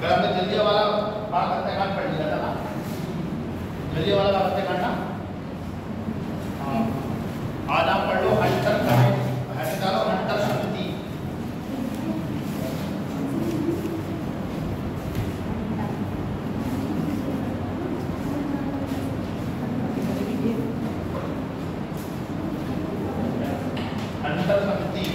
कल हमने जलियांवाला बाग हत्याकांड पढ़ लिया था ना, जलियांवाला बाग हत्याकांड ना। हाँ, आज आप पढ़ लो हंटर समिति। हंटर समिति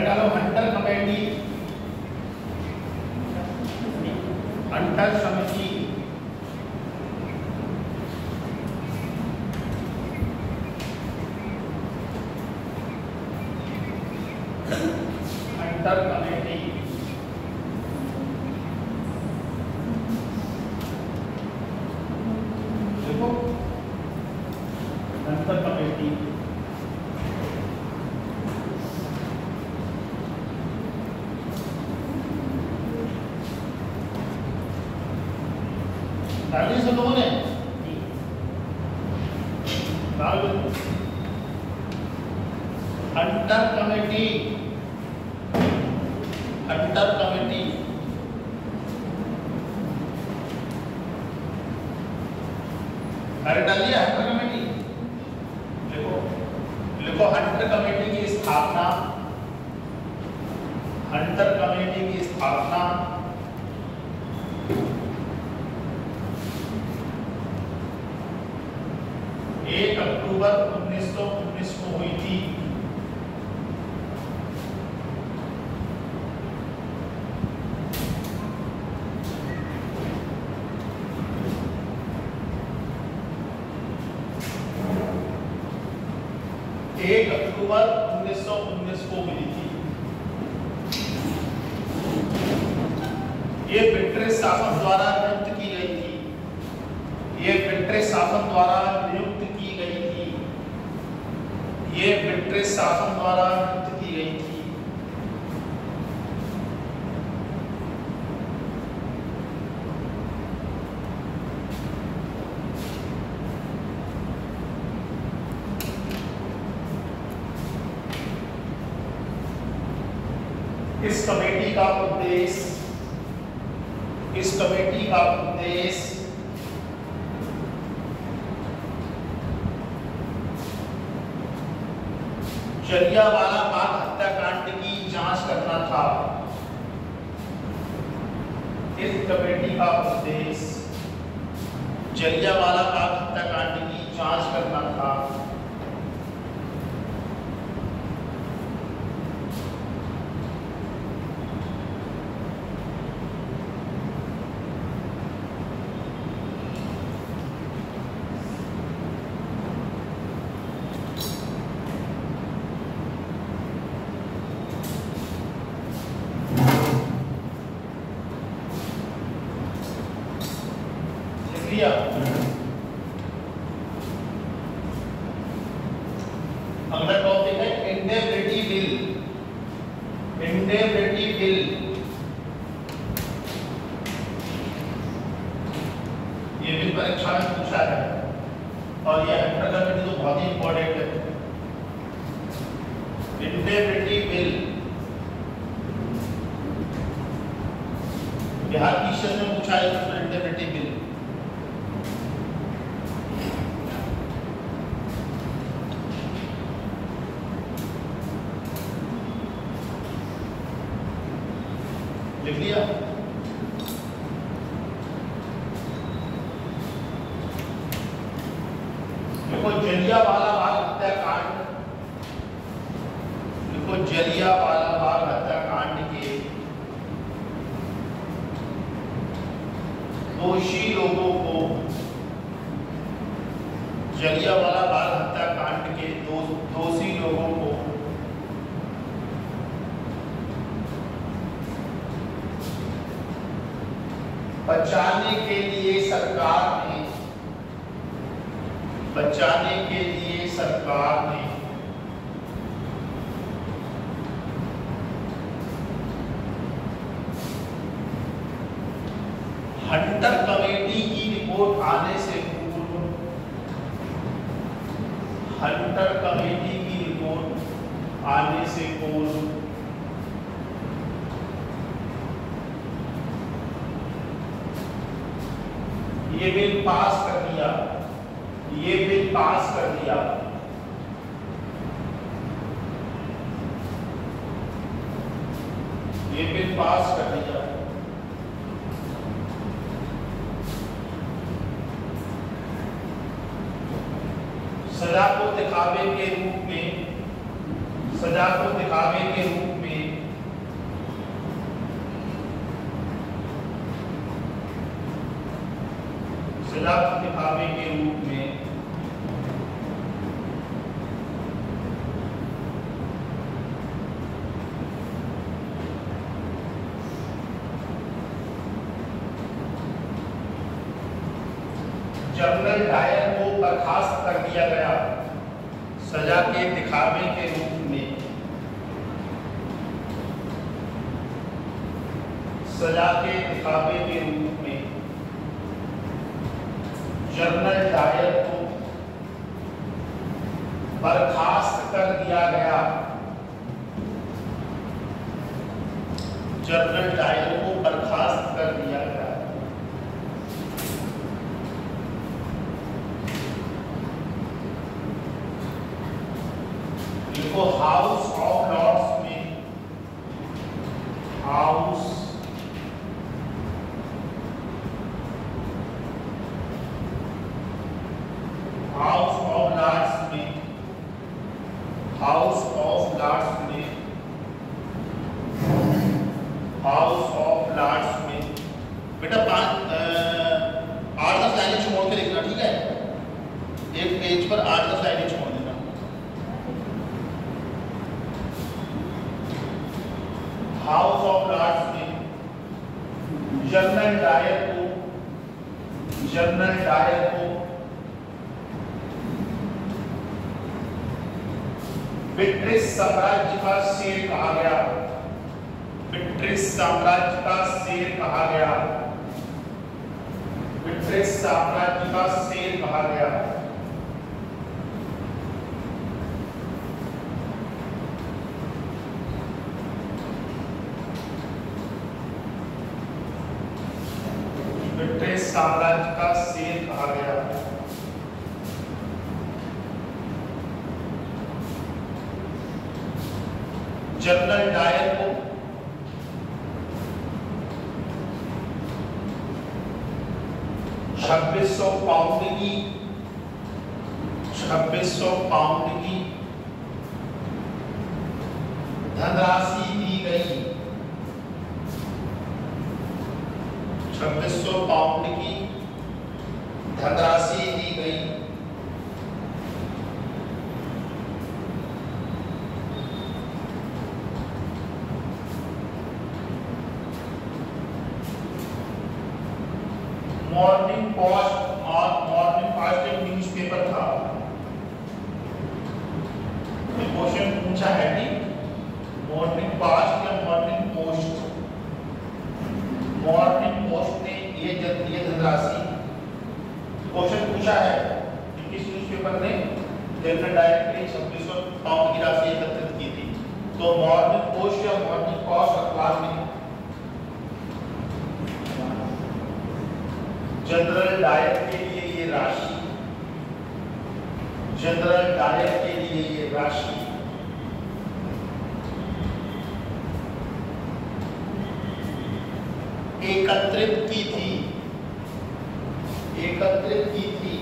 डालो हंटर कमेटी, हंटर समिति, हंटर कमेटी। देखो हंटर कमेटी दादी से लोगों ने हंटर कमेटी, हंटर कमेटी अरे डालिए हंटर कमेटी। देखो लिखो हंटर कमेटी की स्थापना, हंटर कमेटी की स्थापना 1 अक्टूबर 1919 को हुई थी। एक अक्टूबर 1919 को मिली थी। ये ब्रिटिश शासन द्वारा नियुक्त की गई थी। ये ब्रिटिश शासन द्वारा नियुक्त की गई थी। ये ब्रिटिश शासन द्वारा नियुक्त की गई थी। इस कमेटी का उद्देश्य जलियांवाला बाग हत्याकांड की जांच करना था। इस कमेटी का उद्देश्य जलियांवाला बाग हत्याकांड की जांच करना था। अगला टॉपिक है इंडेबिलिटी बिल। इंडेबिलिटी बिल ये भी परीक्षा में पूछा है और ये हंटर कमेटी तो बहुत ही इंपॉर्टेंट है। इंडेबिलिटी बिल बिहार क्वेश्चन में पूछा है। इंडेबिलिटी बिल लिख लिया। देखो जलियांवाला बाग हत्याकांड, देखो जलियांवाला बाग हत्याकांड के दोषी लोगों को, जलियांवाला बाग हत्याकांड के दोषी लोगों को बचाने के लिए सरकार ने बचाने के लिए सरकार ने हंटर कमेटी की रिपोर्ट आने से पूर्व, हंटर कमेटी की रिपोर्ट आने से पूर्व ये बिल पास कर दिया, ये बिल पास कर दिया। ये बिल पास कर दिया। सजा को दिखावे के रूप में, सजा को दिखावे के रूप में सजा को दिखावे के रूप में जनरल डायर को बर्खास्त कर दिया गया। सजा के दिखावे के रूप में, सजा के दिखावे के रूप में जनरल डायर को बर्खास्त कर दिया गया। जनरल डायर को बर्खास्त कर दिया गया। देखो हाउस ऑफ लॉर्ड्स में, हाउस ऑफ लॉर्ड्स में, हाउस ऑफ लॉर्ड्स में, हाउस ऑफ लॉर्ड्स में बेटा 8-10 लाइनें छोड़ के लिखना, ठीक है? एक पेज पर 8-10 लाइनें छोड़ देना। हाउस ऑफ लॉर्ड्स में जनरल डायर को, जनरल डायर को ब्रिटिश साम्राज्य का शेर कहा गया। ब्रिटिश साम्राज्य का शेर कहा गया। ब्रिटिश साम्राज्य का शेर कहा गया। ब्रिटिश साम्राज्य का शेर कहा गया। जनरल डायर को $2600 पाउंड की धनराशि दी गई। 2600 पाउंड की धनराशि दी गई। मॉर्निंग पोस्ट एक न्यूज़पेपर था। क्वेश्चन पूछा है कि मॉर्निंग पोस्ट या मॉर्निंग पोस्ट, मॉर्निंग पोस्ट ने ये धनराशि, क्वेश्चन पूछा है कि किस न्यूज़पेपर ने जनरल डायर के लिए 2600 पाउंड की राशि एकत्रित की थी। तो मॉर्निंग पोस्ट या मॉर्निंग पोस्ट अखबार में जनरल डायर के लिए ये राशि, जनरल डायर के लिए ये राशि एकत्रित की थी, एकत्रित की थी।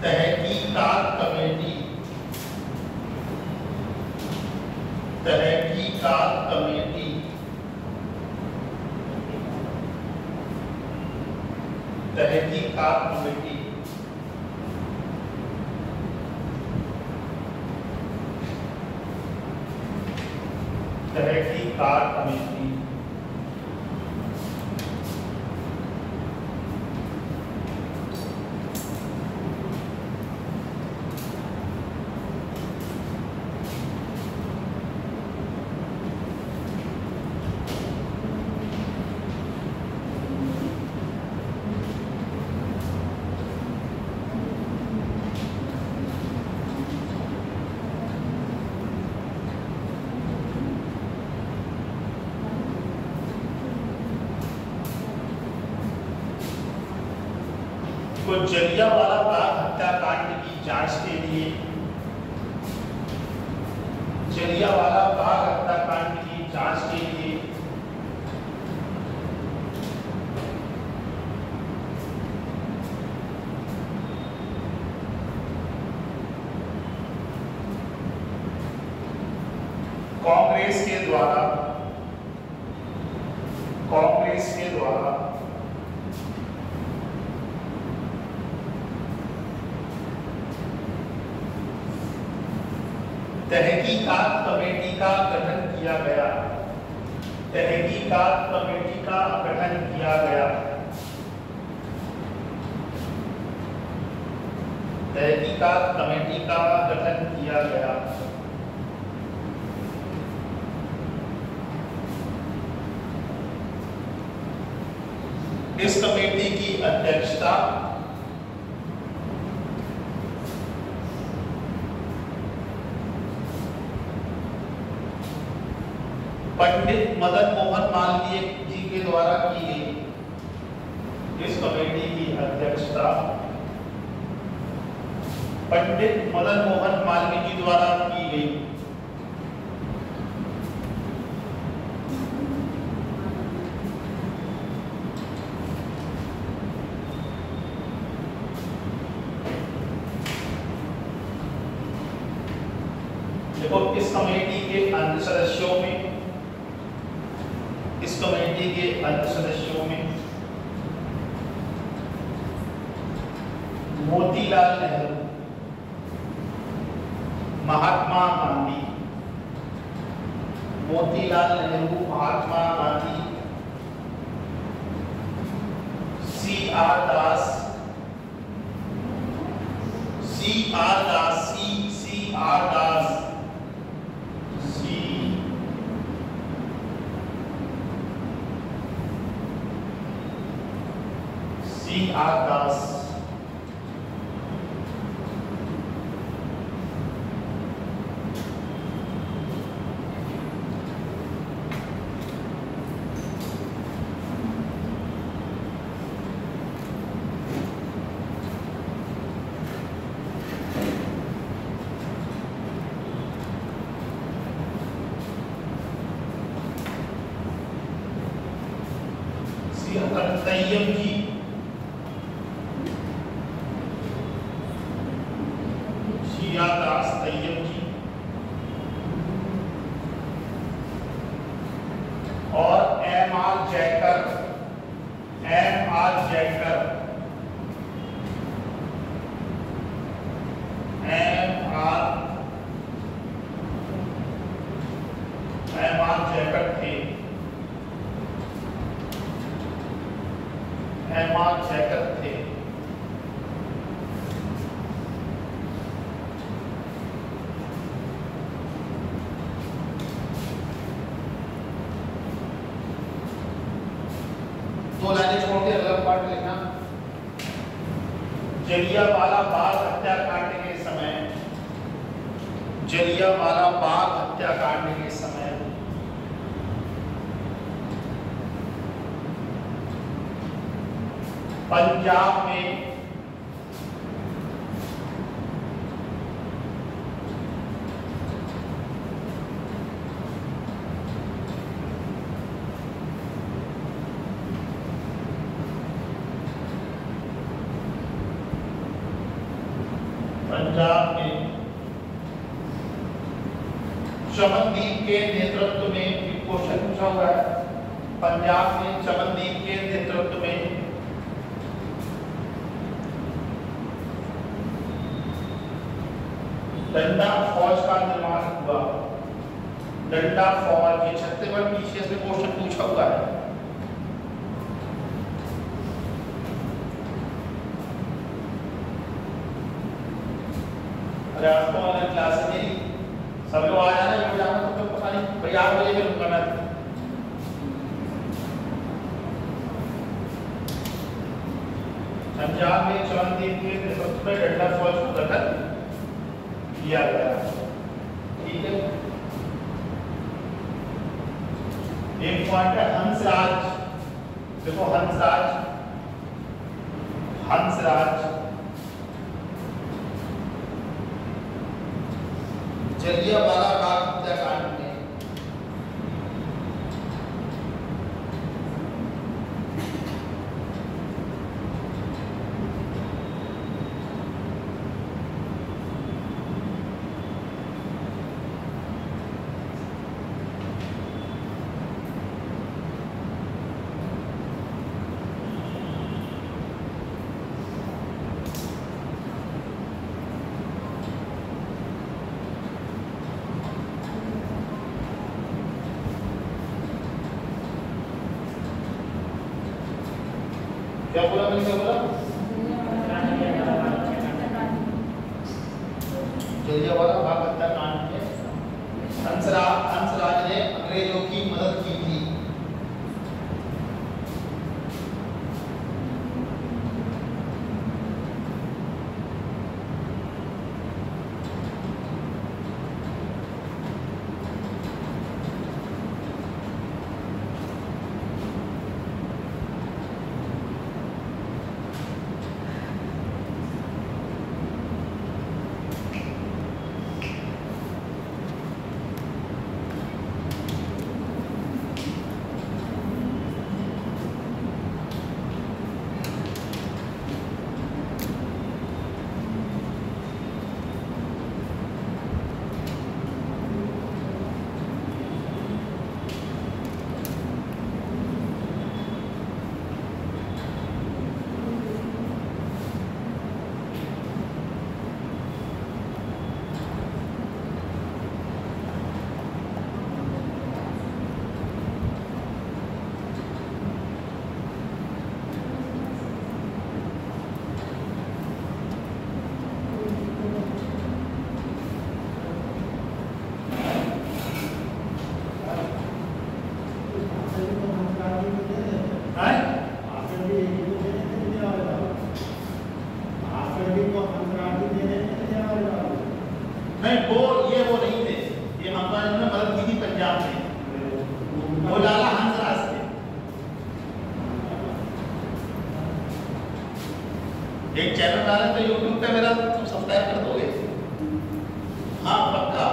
तहकीकात कमेटी, तहकीकात कमेटी तहकीकात कमेटी, तहकीकात कमेटी को जलियांवाला बाग हत्याकांड की जांच के लिए, जलियांवाला बाग हत्याकांड की जांच के लिए कांग्रेस के द्वारा तहकीकात कमेटी का गठन किया गया, तहकीकात कमेटी का गठन किया गया, तहकीकात कमेटी का गठन किया गया। इस कमेटी की अध्यक्षता पंडित मदन मोहन मालवीय जी के द्वारा की गई। इस कमेटी की अध्यक्षता पंडित मदन मोहन मालवीय जी द्वारा की गई। देखो इस कमेटी के अन्य सदस्यों में, इस कमेटी के अन्य सदस्यों में Motilal Nehru, Mahatma Gandhi, Motilal Nehru, Mahatma Gandhi, CR. Das, CR. Das, CR. Das, CR. Das, Tyabji, Das Tyabji और MR. Jayakar, MR. Jayakar, MR. Jayakar थे, एम.आर. जयकर थे। दो लाइनें छोड़ के अगला पार्ट लिखना। जलियांवाला बाग हत्याकांड के समय, जलियांवाला बाग हत्याकांड के समय पंजाब में चमनदीप के नेतृत्व में, क्वेश्चन पूछा हुआ है, पंजाब में चमनदीप के नेतृत्व में डंडा फौज का निर्माण हुआ। डंडा फौज, ये 36 पीसीएस में क्वेश्चन पूछा हुआ है। अरे आपको ऑनलाइन क्लास है मेरी, सब लोग आ जाना, हो जाना तो फिर पता नहीं भाई 8 बजे फिर रुकना है। पंजाब में चरणदीप के नेतृत्व में डंडा फौज का गठन किया गया। ठीक है, एक पॉइंट है हंसराज। देखो हंसराज, हंसराज जलियांवाला बाग हत्याकांड में क्या बोला मैंने, क्या बोला? जलियांवाला बाग हत्याकांड में हंसराज ने अंग्रेजों की मदद की थी। नहीं वो नहीं थे, ये हमारे ने मदद की थी पंजाब में, वो लाला हंसराज थे। एक चैनल डाले तो यूट्यूब पे मेरा तुम सब्सक्राइब कर दोगे? हाँ पक्का।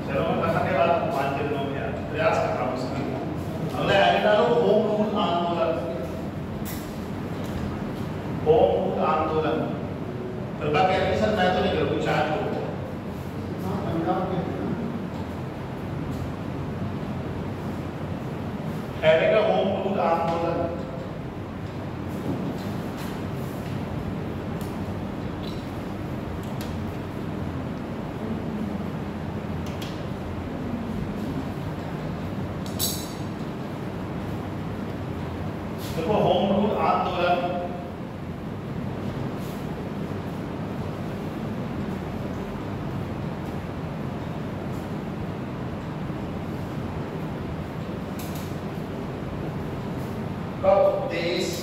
चलो मैं बताने वाला हूँ 5 दिनों में, यार प्रयास कर रहा हूँ उसका। अगला आगे डालो होम रूल आंदोलन। होम रूल आंदोलन कृपा कह सर मैं तो नहीं करूँ, चार लोग हैरेगा होम रूल आंदोलन। देखो होम रूल आंदोलन का उद्देश्य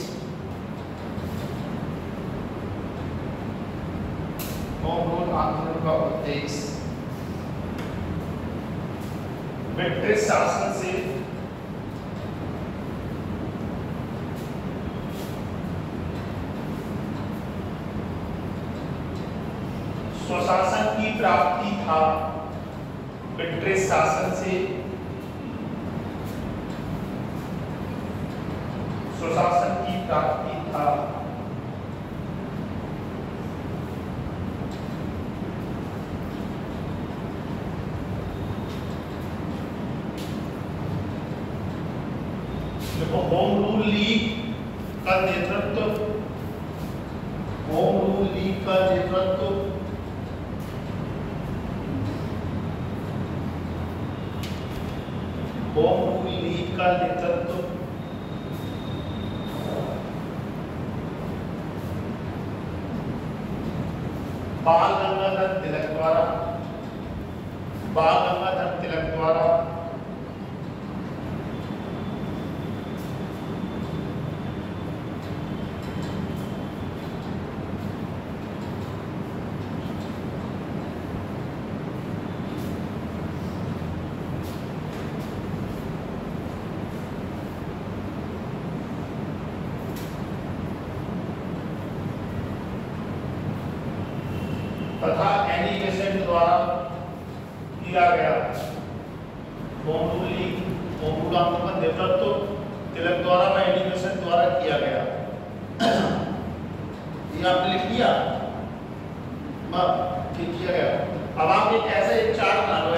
होम रूल आंदोलन का उद्देश्य ब्रिटिश शासन से स्वशासन की प्राप्ति था। ब्रिटिश शासन से स्वशासन की प्राप्ति था। देखो होम रूल लीग का नेतृत्व होम रूल रूल लीग का नेतृत्व होम रूल लीग का नेतृत्व बाल गंगाधर तिलक द्वारा तथा एनी बेसेंट द्वारा किया गया। होम रूल का नेतृत्व तिलक द्वारा व एनी बेसेंट द्वारा किया गया। ये आपने लिख दिया, ठीक किया गया। अब आप एक ऐसा एक चार्ट बना लो,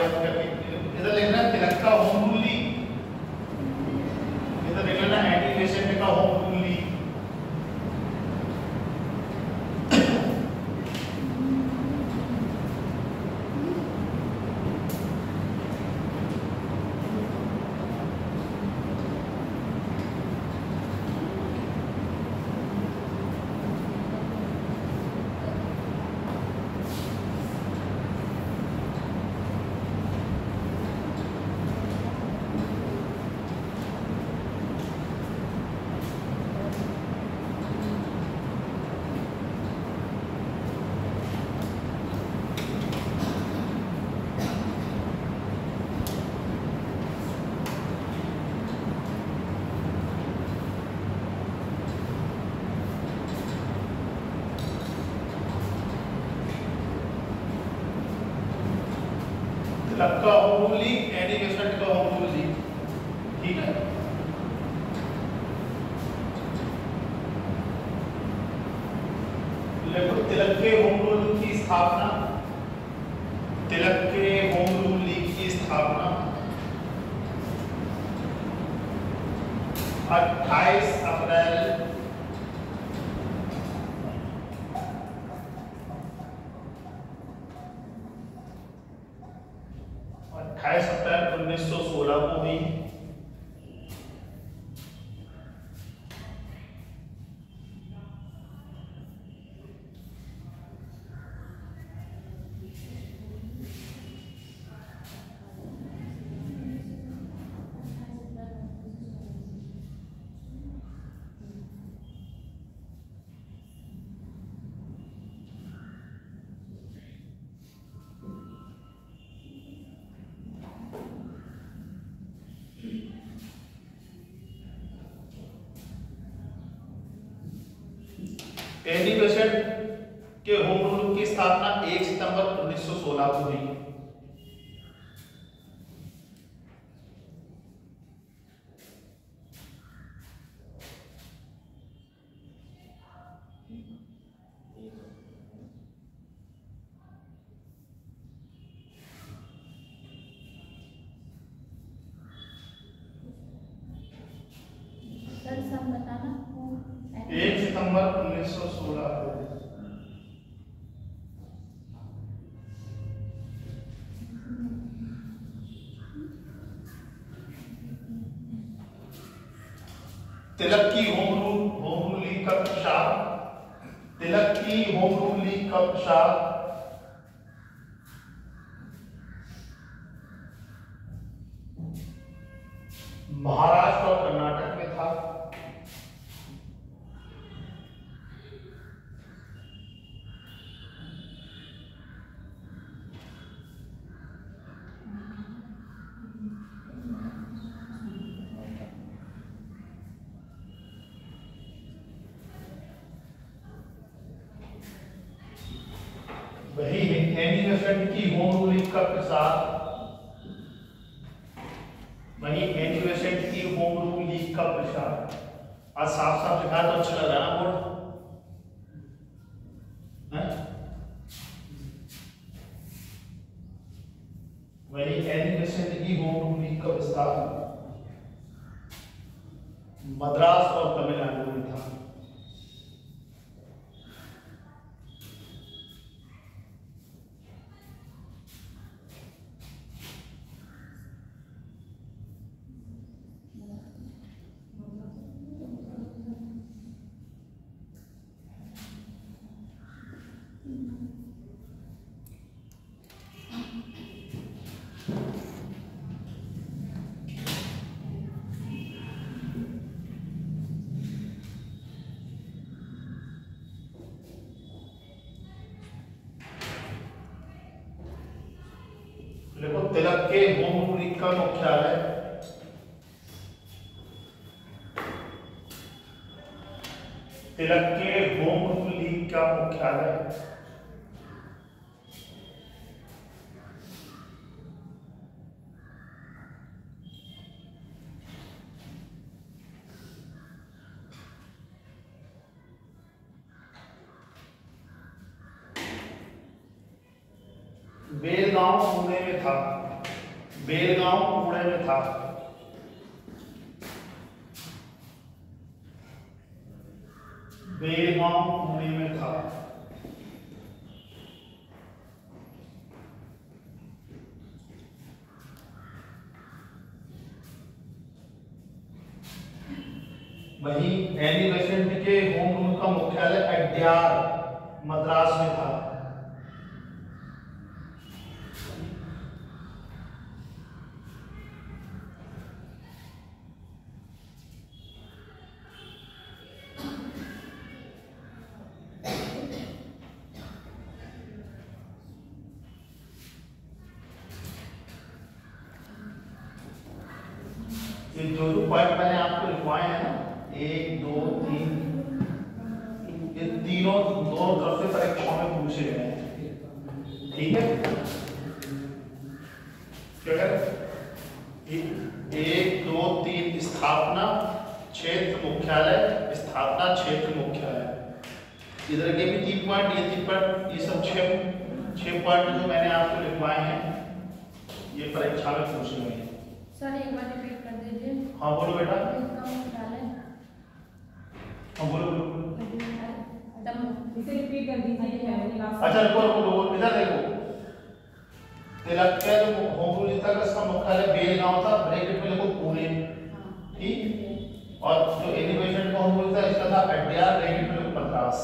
इधर लिखना है तिलक का होम रूल लीग, इधर लिख लेना एनी बेसेंट का होम रूल लीग। तिलक का home rule league, Annie Besant का होम रूल लीग, ठीक है। देखो तिलक के होम रूल की स्थापना, तिलक के होम रूल लीग की स्थापना 28 अप्रैल 1916 को हुई। एनी बेसेंट के होम रूल की स्थापना 1 सितंबर 1916 को हुई। सर सब बताना। 1 सितंबर 1916 को। तिलक की होम रूल लीग का प्रसार, तिलक की होम रूल लीग का प्रसार महाराष्ट्र और कर्नाटक में था। वही एनी बेसेंट की होम रूल लीग का प्रसार, वही एनी बेसेंट की होम रूल लीग का प्रसार। आज साफ साफ लिखा तो अच्छा लग रहा है बोर्ड, वही एनी बेसेंट की होम रूल लीग का विस्तार मद्रास और तमिलनाडु में था। देखो तिलक के होम रूल लीग का मुख्यालय बेलगांव पुणे में था। बेलगांव पुणे में था। बेलगांव पुणे में था। वहीं एनी बेसेंट के होम रूल का मुख्यालय अड्यार मद्रास में था। ये जो पॉइंट मैंने आपको लिखवाए हैं ना, 1 2 3, ये तीनों दोनों तरफ से परीक्षाओं में पूछे गए हैं। ठीक है, क्या है 1 2 3 स्थापना क्षेत्र मुख्यालय, स्थापना क्षेत्र मुख्यालय। इधर के भी 3 पॉइंट, ये 3 पॉइंट, ये सब 6 पॉइंट जो मैंने आपको लिखवाए हैं ये परीक्षा में पूछे गए हैं। सर एक बार रिपीट कर दीजिए। हाँ बोलो बेटा। हाँ बोलो बोलो। इसे रिपीट कर दीजिए। अच्छा रुको रुको रुको, इधर देखो। तिलक का जो होम रूल था इसका मुख्यालय बेलगांव था, ब्रैकेट में लिखो पुणे। ठीक, और जो एनिमेशन का होम रूल था इसका था अड्यार, ब्रैकेट में लिखो मद्रास।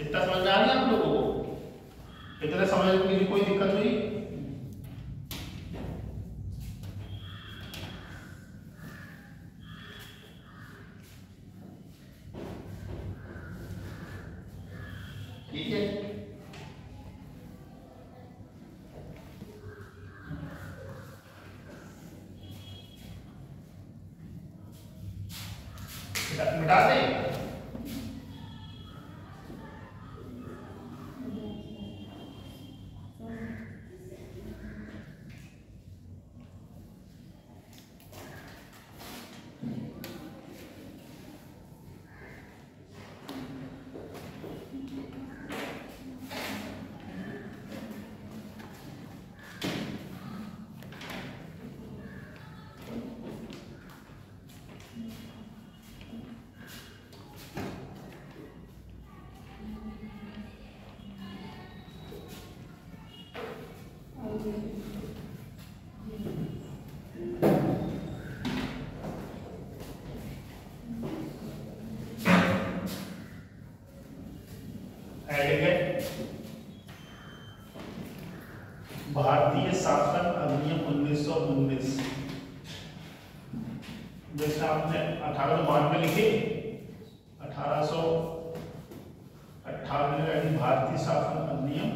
इतना समझ में आ रही है आप लोगों को? इतने समझने में कोई दिक्कत हुई? ठीक है, मिटा दें। भारतीय शासन अधिनियम 1919, जैसे आपने 1892 लिखे, 1858 भारतीय शासन अधिनियम।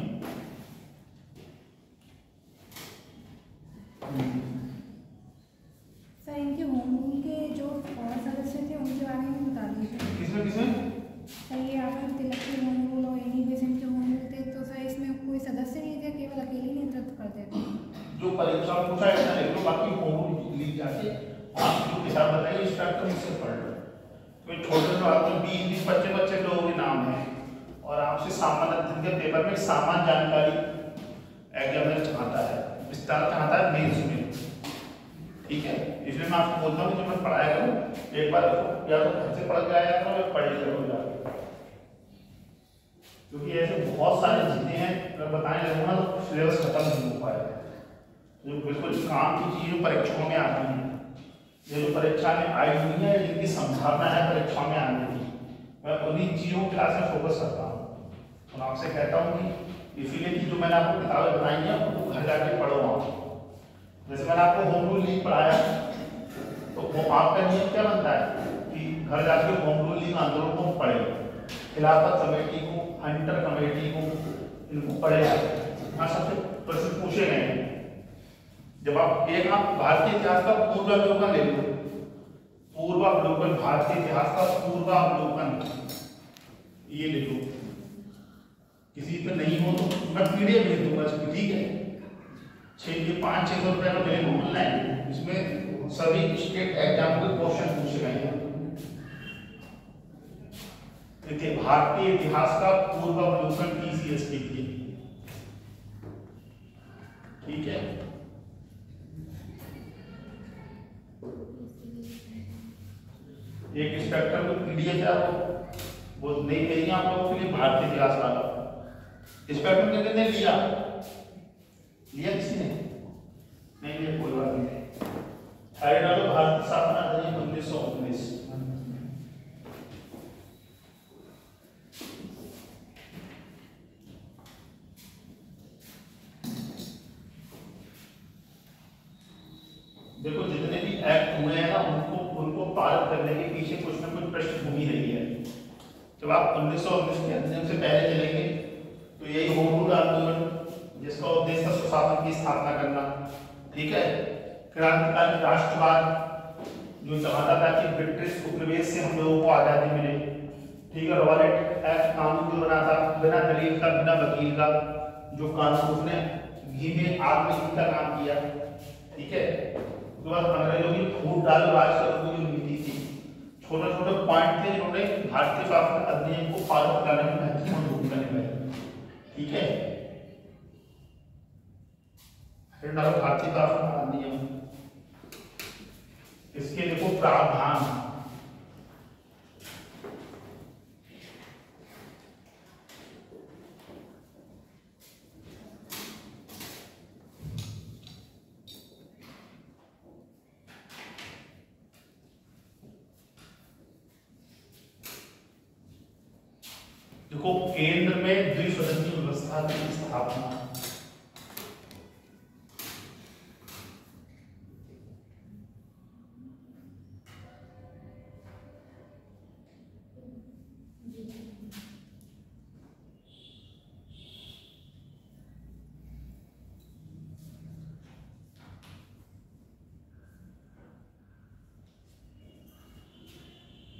सर इनके होम रूल के जो और सदस्य थे उनके बारे में बता दीजिए। किसमें किसमें? सर ये आपने तिलक के होम रूल और एनी बेसेंट के होम रूल थे, तो सर इसमें कोई सदस्य नहीं थे, केवल अकेले नेतृत्व करते थे। जो परीक्षा में पूछा है ना, लिख लो, बाकी होम रूल लिख जाके आप जो किताब बताइए इस टाइप का मुझसे पढ़ लो। कोई छोटे जो आपके 20-20 बच्चे लोगों के नाम है और आपसे सामान्य अध्ययन के पेपर में सामान्य जानकारी एग्जामिनर चाहता है, विस्तार चाहता है मेंस में। ठीक है, इसलिए मैं आपको बोलता हूँ कि जब मैं पढ़ाया करूँ एक बार या तो घर से पढ़ के आया करो या पढ़ लिया करो जाके, क्योंकि ऐसे बहुत सारी चीजें हैं अगर बताने लगूंगा तो सिलेबस खत्म नहीं हो पाएगा। जो बिल्कुल काम की चीजें परीक्षाओं में आती हैं, ये जो परीक्षा में आई हुई है जिनकी संभावना है परीक्षा में आने की, मैं उन्हीं चीजों क्लास में फोकस करता हूँ और आपसे कहता हूँ कि इसीलिए कि जो मैंने आपको किताबें बताई हैं वो घर जाके पढ़ो आप। जैसे मैंने आपको होम रूल लीग पढ़ाया तो वो आपका नियम क्या बनता है कि घर जाके होम रूल लीग आंदोलन को पढ़े, खिलाफत कमेटी को हंटर कमेटी को इनको पढ़े हाँ सबसे प्रश्न पूछे गए हैं। जब आप भारतीय इतिहास का पूर्वावलोकन ले लो, पूर्वावलोकन, भारतीय इतिहास का पूर्वावलोकन ये ले लो, किसी पे नहीं हो तो मैं पीडीएफ भेज दूंगा इसकी, ठीक है। 500-600 रुपए का मिलेगा ऑनलाइन, इसमें सभी स्टेट एग्जाम के क्वेश्चन पूछे गए हैं। देखिए भारतीय इतिहास का पूर्वावलोकन टीसीएस के लिए, ठीक है। एक इंस्पेक्टर को पीडीएफ है वो नहीं भेजी आप लोगों के लिए, भारतीय इतिहास वाला इंस्पेक्टर ने कितने लिया किसी ने नहीं लिया, कोई बात नहीं। डालो भारतीय स्थापना अधिनियम 1919, देखो जितने भी एक्ट हुए हैं ना उनको पारित करने के पीछे कुछ ना कुछ पृष्ठभूमि रही है। जब आप 1919 के अधिनियम से पहले चलेंगे तो यही होम रूल आंदोलन, जिसका उद्देश्य था सुशासन की स्थापना करना, ठीक है। क्रांतिकारी राष्ट्रवाद जो चाहता था कि ब्रिटिश उपनिवेश से हम लोगों को आजादी मिले, ठीक है। रॉलेट एक्ट कानून जो बना था बिना दलील का, बिना वकील का, जो कानून उसने घी में आग में का काम किया, ठीक है। उसके बाद अंग्रेजों की फूट डाल राज करो जो नीति थी, छोटे छोटे पॉइंट थे जिन्होंने भारतीय शासन अधिनियम को पारित कराने में महत्वपूर्ण भूमिका निभाई, ठीक है। भारतीय शासन अधिनियम, इसके देखो प्रावधान, देखो केंद्र में द्विसदनीय व्यवस्था की स्थापना,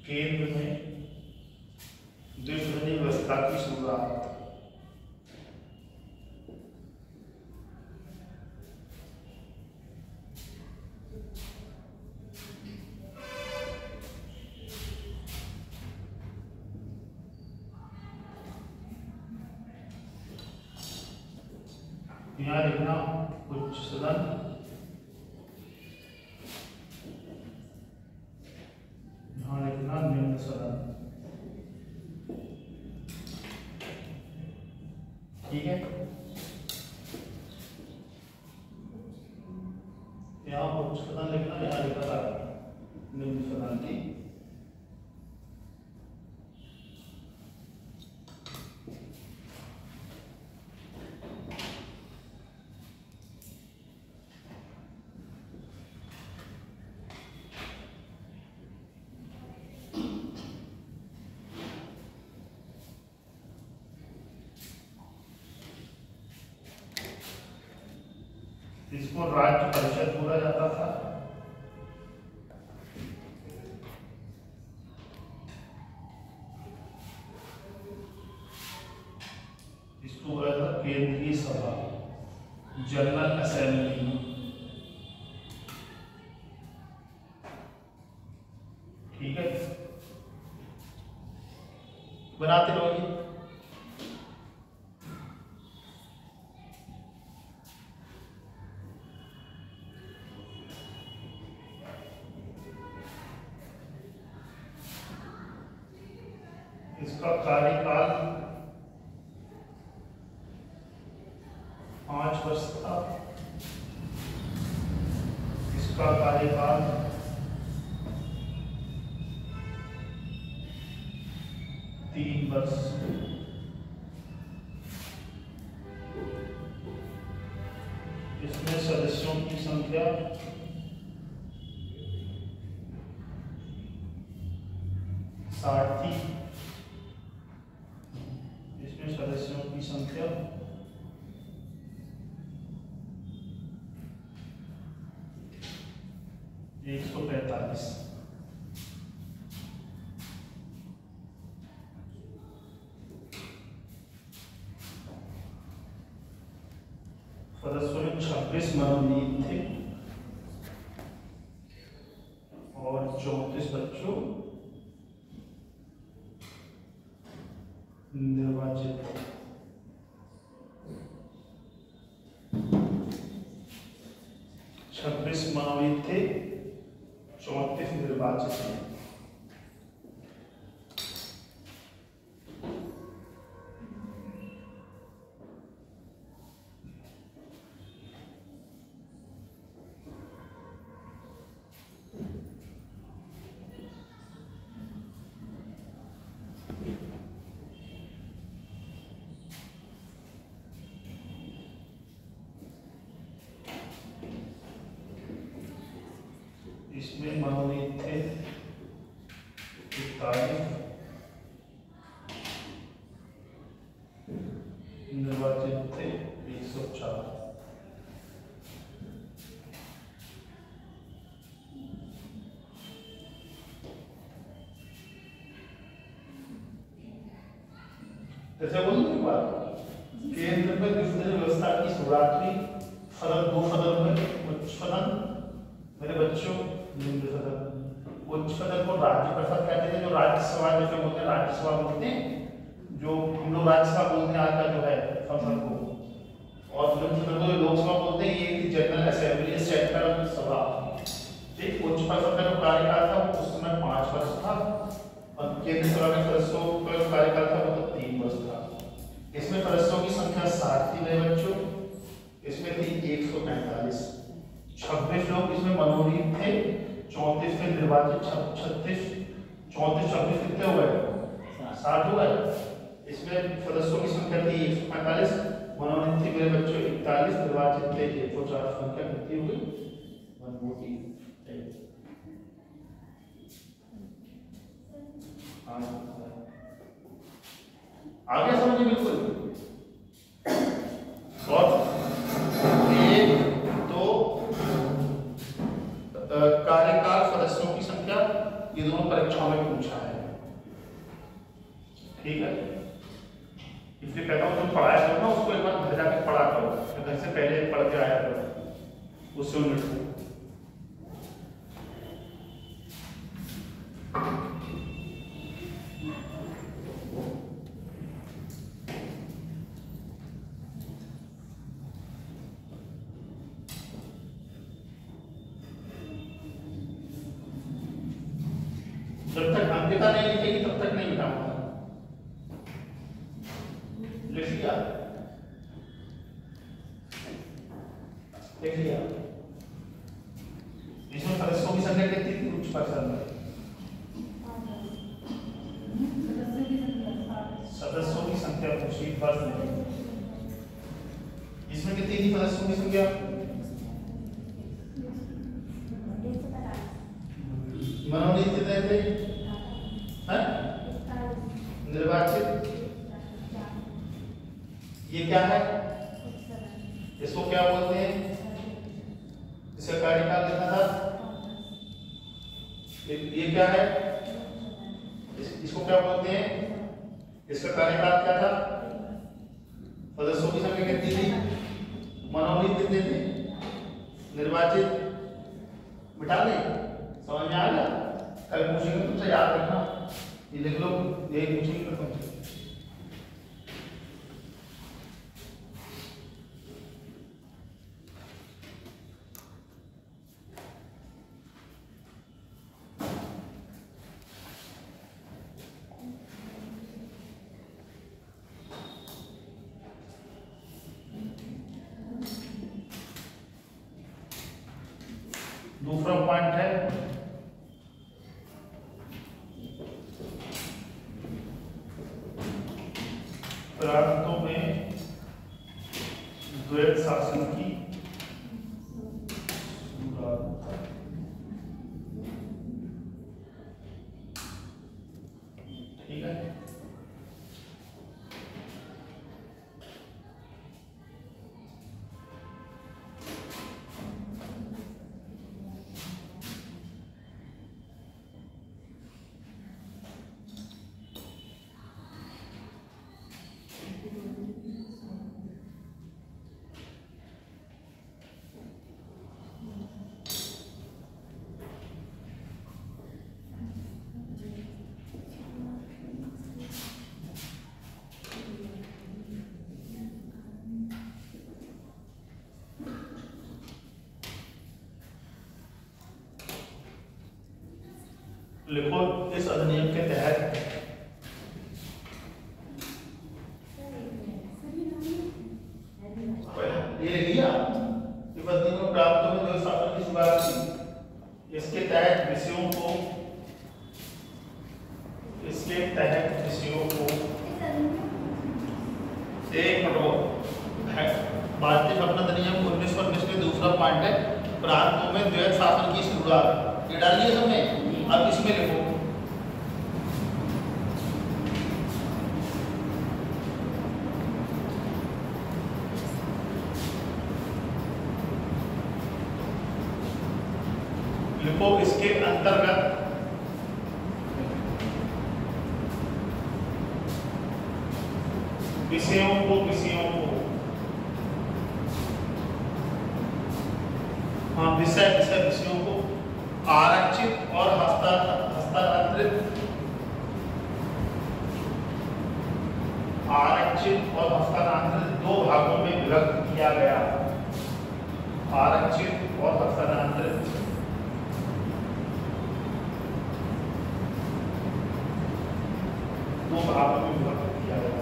केंद्र में द्विसदनीय व्यवस्था की शुरुआत, यहाँ लिखना उच्च सदन, यहाँ लिखना निम्न सदन, ठीक है। यहाँ उच्च सदन लिखना, यहाँ लिखा था निम्न सदन की। इसको राज्य परिषद बोला जाता था, इसको बोला जाता केंद्रीय सभा, जनरल असेंबली, ठीक है। बनाते रहोगे। इसका कार्यकाल 5 वर्ष था, इसका कार्यकाल 3 वर्ष, इसमें सदस्यों की संख्या 60 थी, की संख्या एक 145। सदस्यों में 26 मनोनीत थे और 34 बच्चों निर्वाचित थे। 26 मनोनीत थे, 34 निर्वाचित थे। इसमें मनोनीत थे 41, निर्वाचित थे 104। जैसे बोलते हैं बात केंद्र में डिफरेंशियल व्यवस्था की शुरुआत हुई, फलन 2 फलन में उच्च फलन मेरे बच्चों निम्न फलन। उच्च फलन को राज्य प्रसाद कहते थे, जो राज्यसभा जैसे बोलते हैं, राज्यसभा बोलते हैं, जो हम लोग राज्यसभा बोलते हैं आज का जो है संसद को, और निम्न फलन को लोकसभा बोलते हैं। ये जनरल असेंबली सेंट्रल सभा। ठीक, उच्च फलन का जो कार्यकाल था वो उस समय 5 वर्ष था और केंद्र सरकार के सदस्यों का कार्यकाल था वो 3 वर्ष था। इसमें सदस्यों की संख्या 60 थी मेरे बच्चों, इसमें थी 145। 26 लोग इसमें मनोनीत थे, 34 थे निर्वाचित, 36 34 26 कितने हो गए? 60 हो गए। इसमें सदस्यों की संख्या थी 145, मनोनीत थे मेरे बच्चों 41, निर्वाचित थे 104। संख्या कितनी हो गई? 140। आगे समझिए बिल्कुल। और 1 2 कार्यकाल सदस्यों की संख्या, ये दोनों परीक्षाओं में पूछा है। ठीक है, इसलिए कहता हूं तुम पढ़ाया करो ना, उसको एक बार घर जाके पढ़ा करो, घर से पहले पढ़ के आया करो, उससे उन्नति। जब तक अंकिता नहीं लिखेगी तब तक नहीं मिटाऊंगा। लिख लिया? लिख लिया? इसमें सदस्यों की संख्या कितनी थी उच्च फलन में? सदस्यों की संख्या पूछी बस नहीं। इसमें कितनी थी सदस्यों की संख्या? मनोनीत कितने थे? निर्वाचित ये क्या है? इसको क्या बोलते हैं? इसका कार्यकाल कितना था? ये क्या है? इसको क्या बोलते हैं? इसका कार्यकाल क्या था? सदस्यों की संख्या कितनी थी? मनोनीत कितने थे? निर्वाचित बिठा लें, समझ में आ गया? कल पूछेंगे तुमसे, याद रखना, ये लिख लो, यही पूछेंगे तो तुमसे। दूसरा पॉइंट है प्रांतों में द्वैत शासन की ठीक है। लिखो इस अधिनियम के तहत ये लिख लिया कि पत्नी को प्राप्त में जो शासन की शुरुआत की, इसके तहत विषयों को एक भारतीय शासन अधिनियम 1919 के दूसरा पॉइंट है प्रांतों में द्वैध शासन की शुरुआत। ये डालिए सबने। अब इसमें लिखो इसके अंतर्गत विषयों को विषयों को आरक्षित और हस्तांतरित दो भागों में विभक्त किया गया। आरक्षित और हस्तांतरित दो भागों में विभक्त किया गया।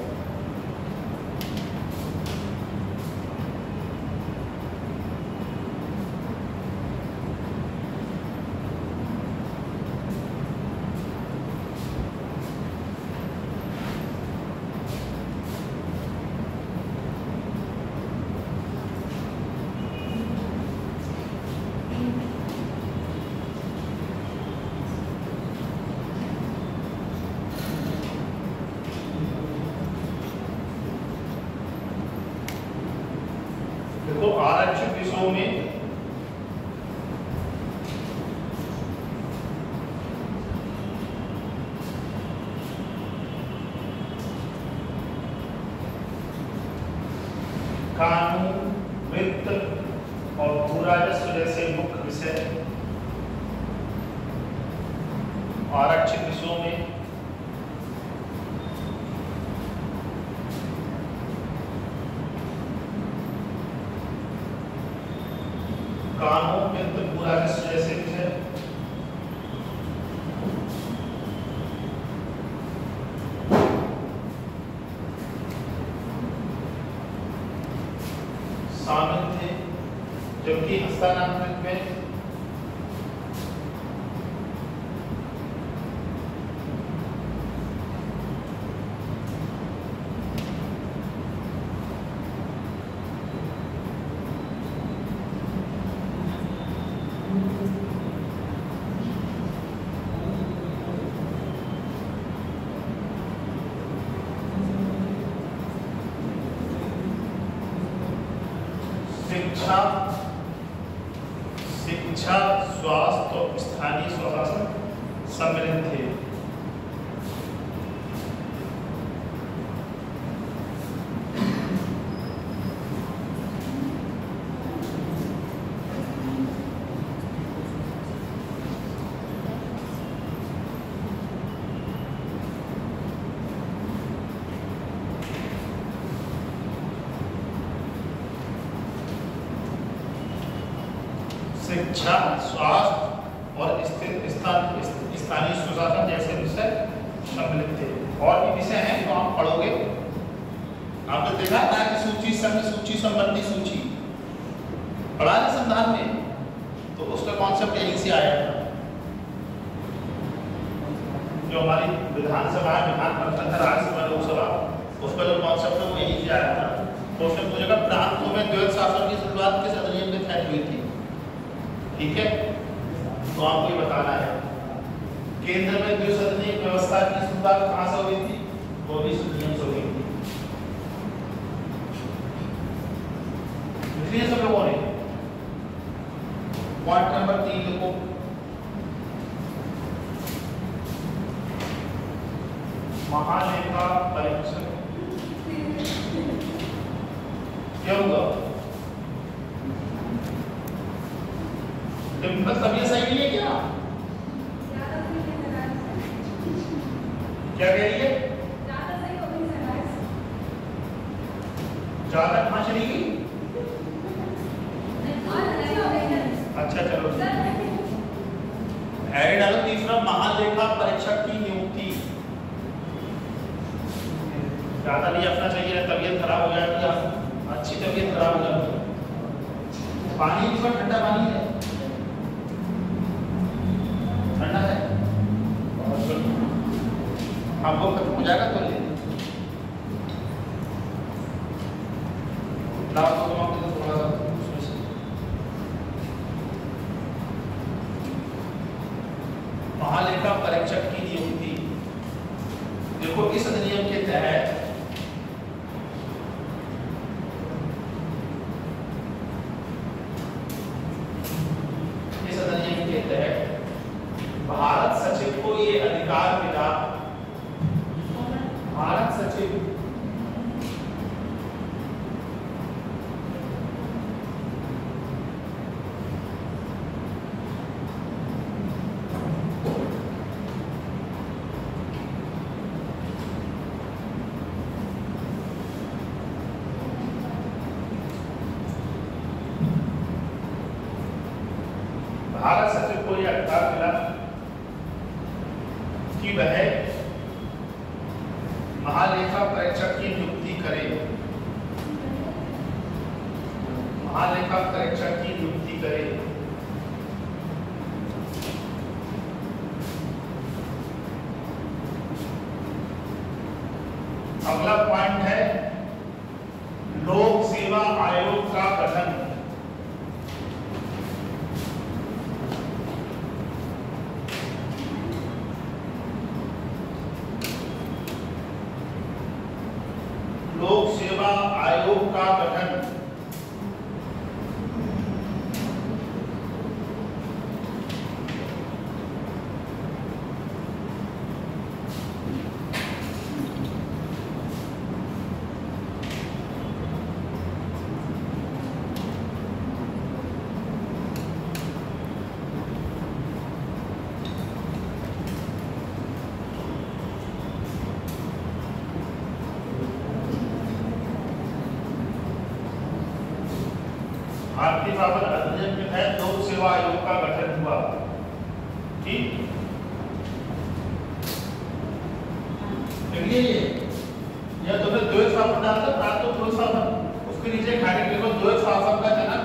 देखो आरक्षित विषयों में कानून, वित्त और भू राजस्व जैसे मुख्य विषय आरक्षित विषयों में कानून, वित्त, भू राजस्व जैसे विषय शामिल थे, जबकि हस्तांतरित में शिक्षा, स्वास्थ्य और स्थानीय स्वशासन सम्मिलित थे। शिक्षा, स्वास्थ्य और स्थानीय स्वशासन जैसे विषय सम्मिलित थे। और भी विषय हैं जो आप पढ़ोगे। आपने देखा था कि सूची, संघ सूची, संबंधी सूची पढ़ा है संविधान में, तो उसका कॉन्सेप्ट यहीं से आया था। जो हमारी विधानसभा, विधान परिषद, राज्यसभा, लोकसभा, उसका जो कॉन्सेप्ट है वो यहीं से आया था। क्वेश्चन पूछेगा प्रांतों में द्वैध शासन की शुरुआत किस अधिनियम के तहत हुई थी? ठीक है, तो आपको ये बताना है केंद्र में द्विसदनीय व्यवस्था की शुरुआत कहां से हुई थी? वो भी अधिनियम से हुई थी। इसलिए सब लोगों ने पॉइंट नंबर 3 लिखो। महालेखा परीक्षक क्या होगा? मतलब ये सही नहीं है क्या? क्या कह रही है? ज्यादा कहां चली गई? अच्छा चलो हैरी डालो तीसरा, महालेखा परीक्षक की नियुक्ति। ज्यादा नहीं अपना चाहिए, तबीयत खराब हो जाती है, अच्छी तबीयत खराब हो जाती है। पानी भी ठंडा पानी है, ठंडा है, आपको खत्म हो जाएगा तो ले थोड़ा महालेखा परीक्षक की नियुक्ति। देखो इस अधिनियम के तहत भारत सचिव को ये अधिकार मिला, भारत सचिव भारत सचिव को यह अधिकार मिला कि वह महालेखा परीक्षक की नियुक्ति करे, महालेखा परीक्षक की नियुक्ति करे। अगला पॉइंट है लोक सेवा आयोग का गठन। लोक सेवा आयोग का गठन। भारतीय बाबर अधिनियम के तहत लोक सेवा आयोग का गठन हुआ। ठीक, देखिए ये तुमने द्वैत शासन डाला था, प्राप्त द्वैत शासन, उसके नीचे खाली लिखो द्वैत शासन का जनक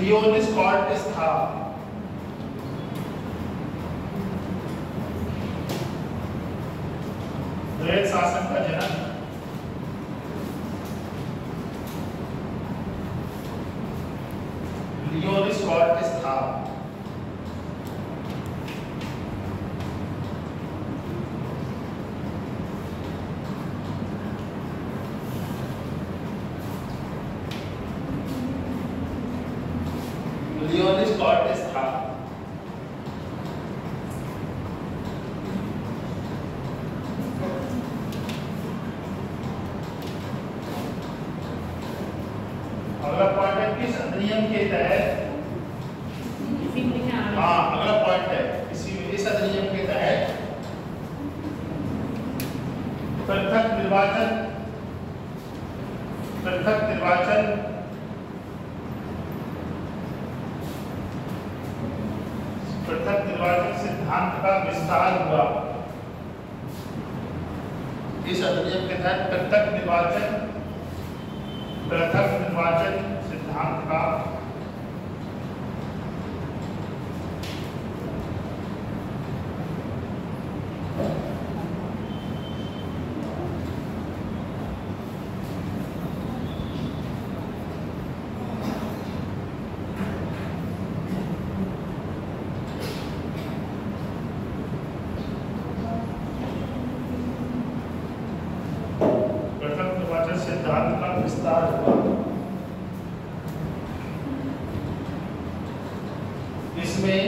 लियोनिस कॉर्टिस था। द्वैत शासन का जनक लियोनिस कॉर्टिस था। लियोनिस कॉर्टिस था। अगला पॉइंट है किस अधिनियम के तहत, हाँ अगला पॉइंट है इस अधिनियम के तहत पृथक निर्वाचन सिद्धांत का विस्तार हुआ। इस अधिनियम के तहत पृथक निर्वाचन सिद्धांत का सिद्धांत का विस्तार हुआ। इसमें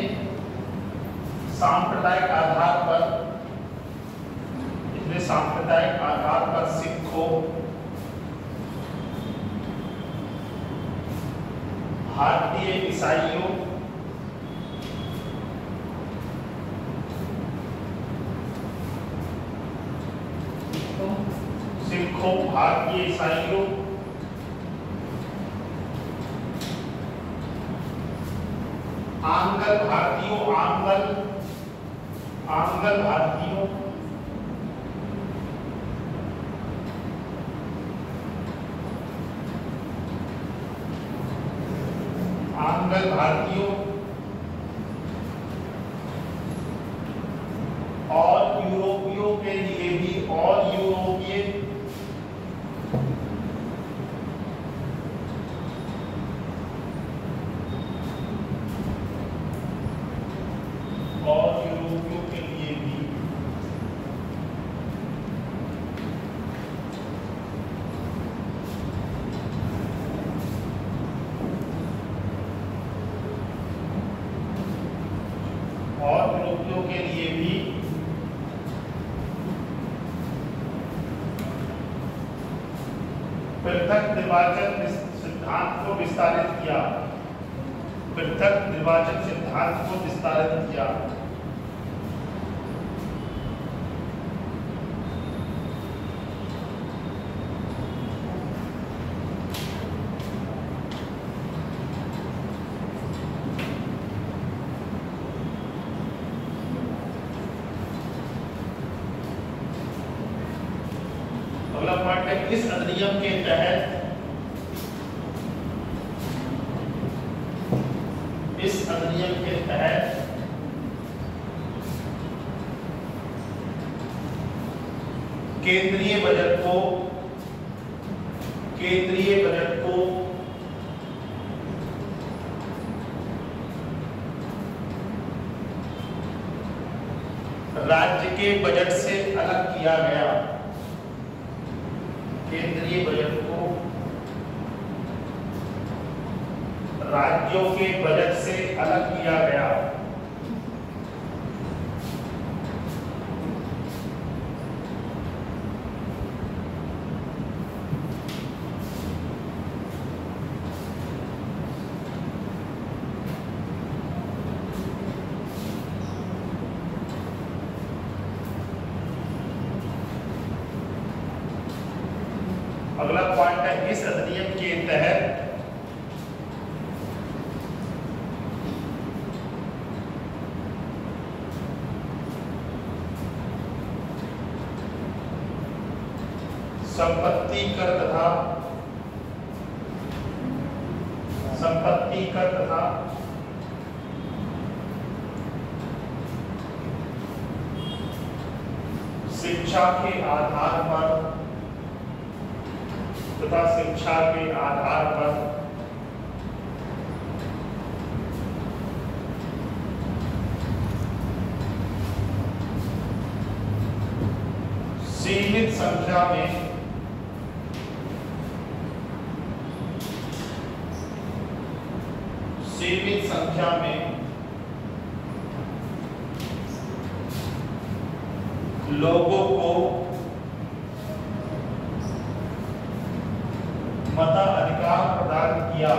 सांप्रदायिक आधार पर सिखों, भारतीय ईसाइयों, भारतीय ईसाइयों, आंगल भारतीयों, आंगल भारतीयों, आंगल भारतीयों और यूरोपियों के लिए भी, और यूरोपीय के लिए भी पृथक निर्वाचन सिद्धांत को विस्तारित किया, पृथक निर्वाचन सिद्धांत को विस्तारित किया। अगला पॉइंट है, इस अधिनियम के तहत, इस अधिनियम के तहत केंद्रीय बजट को राज्य के बजट से अलग किया गया, केंद्रीय बजट को राज्यों के बजट से अलग किया गया। अगला पॉइंट है, इस अधिनियम के तहत संपत्ति कर तथा शिक्षा के आधार पर सीमित संख्या में लोगों को मताधिकार प्रदान किया।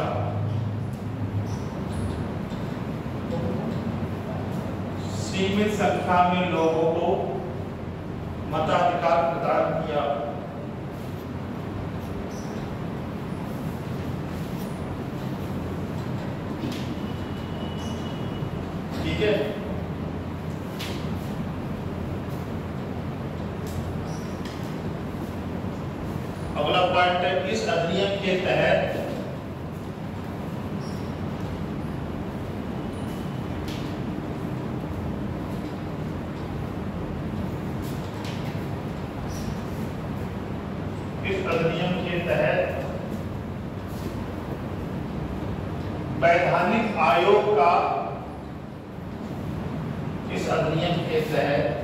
सीमित संख्या में लोगों को मताधिकार प्रदान किया। ठीक है, अगला पॉइंट है, इस अधिनियम के तहत वैधानिक आयोग का, इस अधिनियम के तहत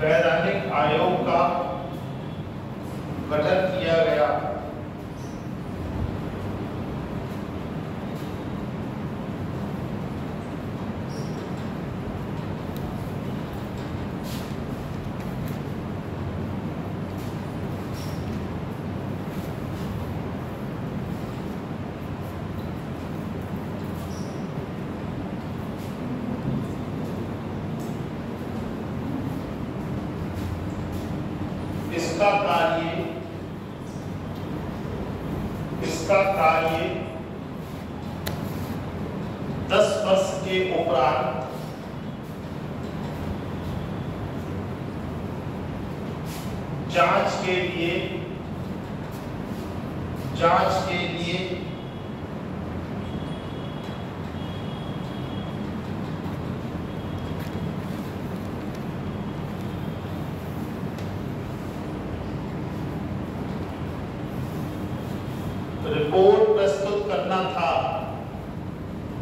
वैधानिक आयोग का गठन किया गया। जिसका कार्य 10 वर्ष के उपरांत जांच के लिए रिपोर्ट प्रस्तुत करना था,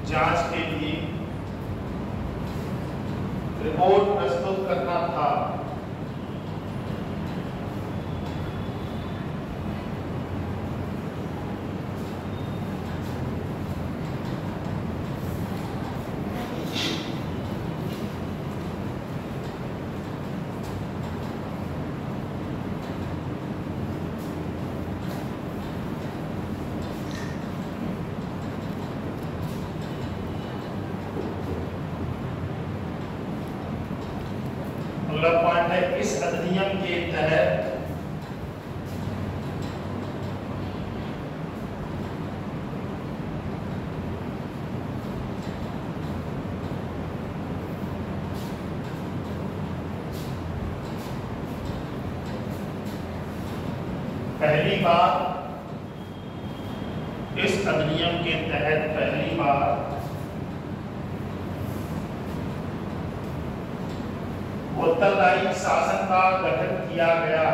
जांच के लिए रिपोर्ट प्रस्तुत करना था, अगला पॉइंट है इस अधिनियम के तहत पहली बार इस अधिनियम के तहत पहली बार उत्तरदायी शासन का गठन किया गया।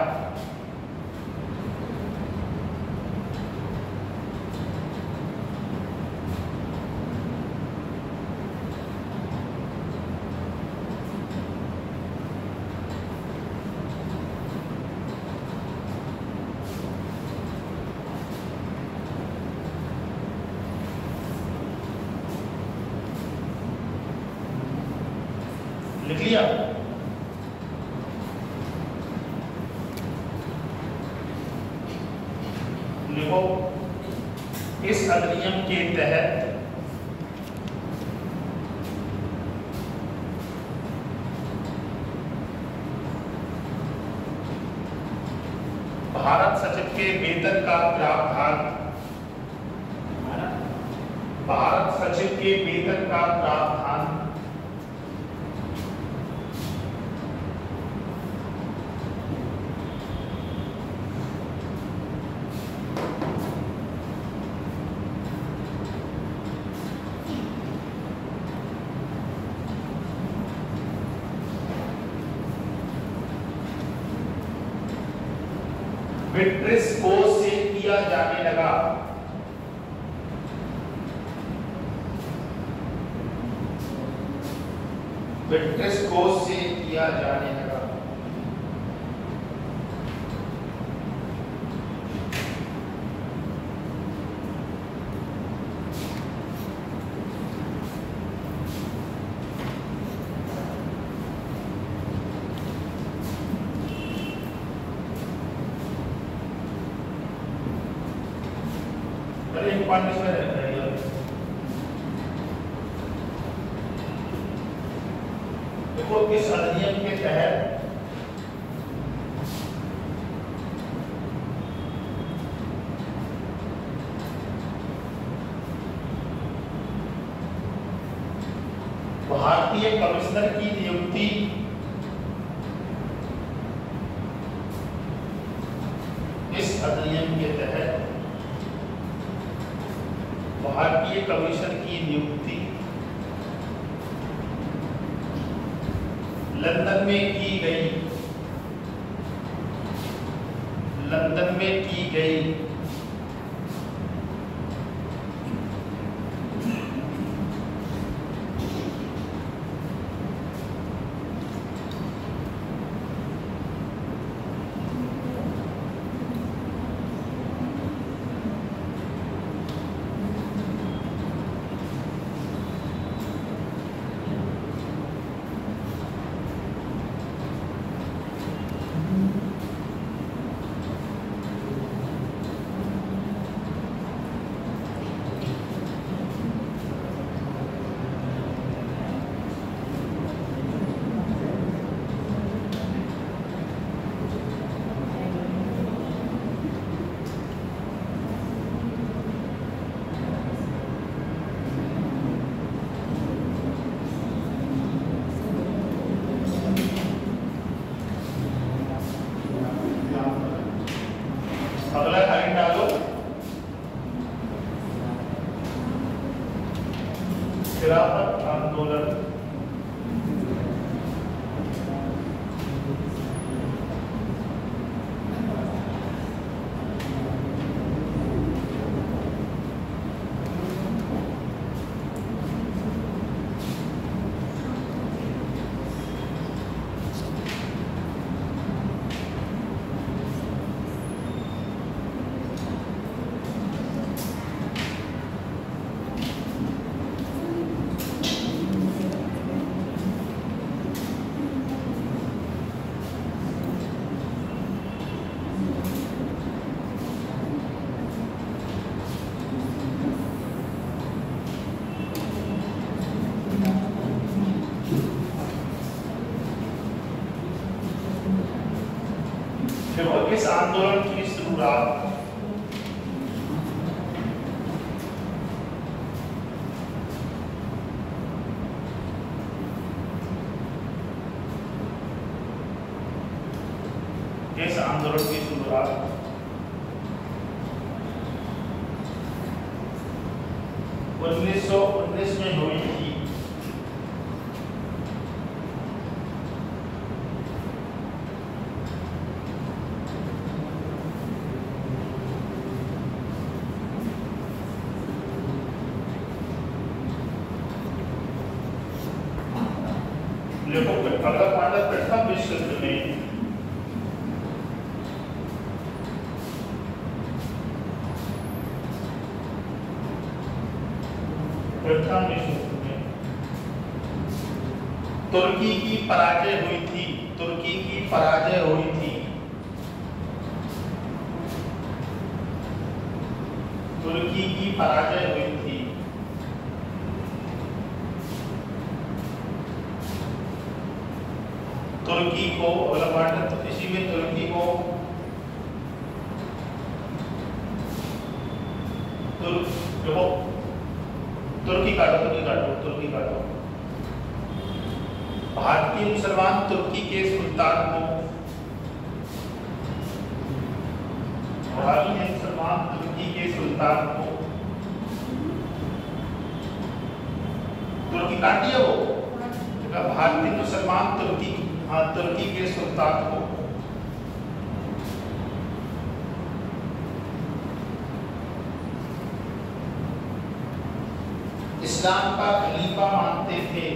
लिख लिया? लिखो, इस अधिनियम के तहत भारत सचिव के वेतन का प्रावधान, भारत सचिव के वेतन का प्रावधान विट्रिस कोष से किया जाने लगा। विट्रिस कोष से किया जाने लगा। देखो, इस अधिनियम के तहत भारतीय कमिश्नर की नियुक्ति इस अधिनियम के तहत भारतीय कमिश्नर की नियुक्ति लंदन में की गई, लंदन में की गई। अगला लाइन डालो, खिलाफत आंदोलन। इस आंदोलन की शुरुआत इस आंदोलन की शुरुआत 1919 में हुई थी। अगला पॉइंट प्रथम विश्व युद्ध में तुर्की की पराजय हुई थी। तुर्की की पराजय हुई थी। तुर्की की पराजय हुई थी। तुर्की को अगला पॉइंट, तो इसी में तुर्की को तुर्की काटो। भारतीय मुसलमान तुर्की के सुल्तान को तुर्की काटी है वो, भारतीय मुसलमान तुर्की के सुल्तान को इस्लाम का खलीफा मानते थे।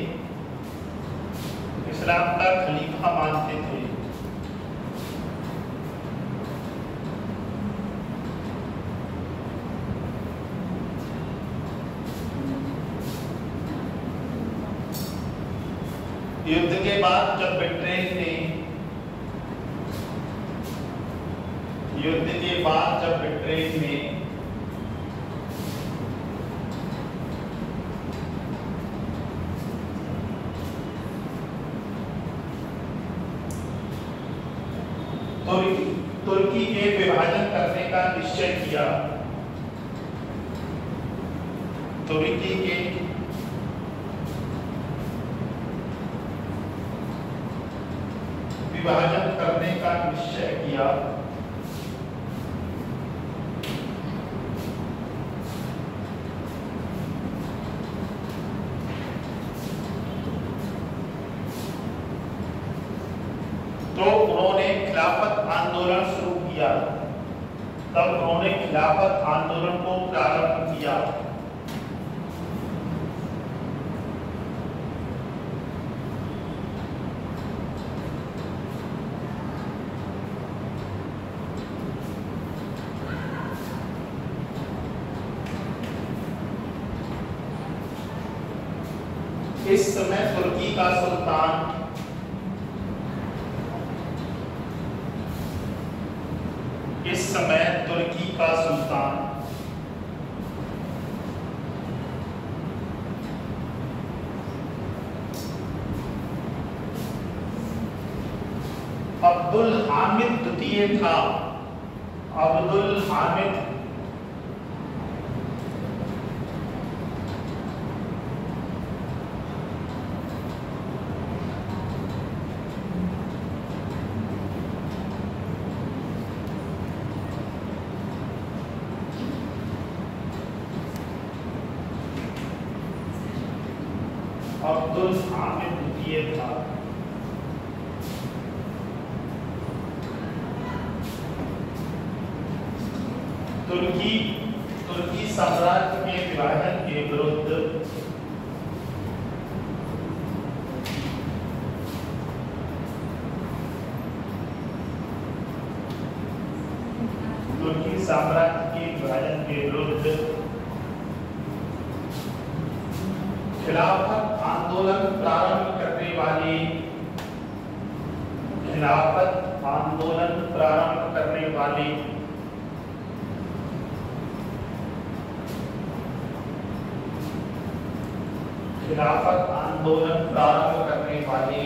इस्लाम का खलीफा मानते थे। युद्ध के बाद जब ब्रिटेन ने तुर्की के विभाजन करने का निश्चय किया, तुर्की के विभाजन करने का निश्चय किया, तो उन्होंने खिलाफत आंदोलन शुरू किया। तब उन्होंने खिलाफत आंदोलन को प्रारंभ किया। इस समय तुर्की का सुल्तान अब्दुल हामिद द्वितीय था। अब्दुल हामिद अब्दुल हामिद द्वितीय था। तुर्की साम्राज्य के विभाजन के विरुद्ध खिलाफत आंदोलन प्रारंभ करने वाली खिलाफत आंदोलन प्रारंभ करने वाली खिलाफत आंदोलन प्रारंभ करने वाले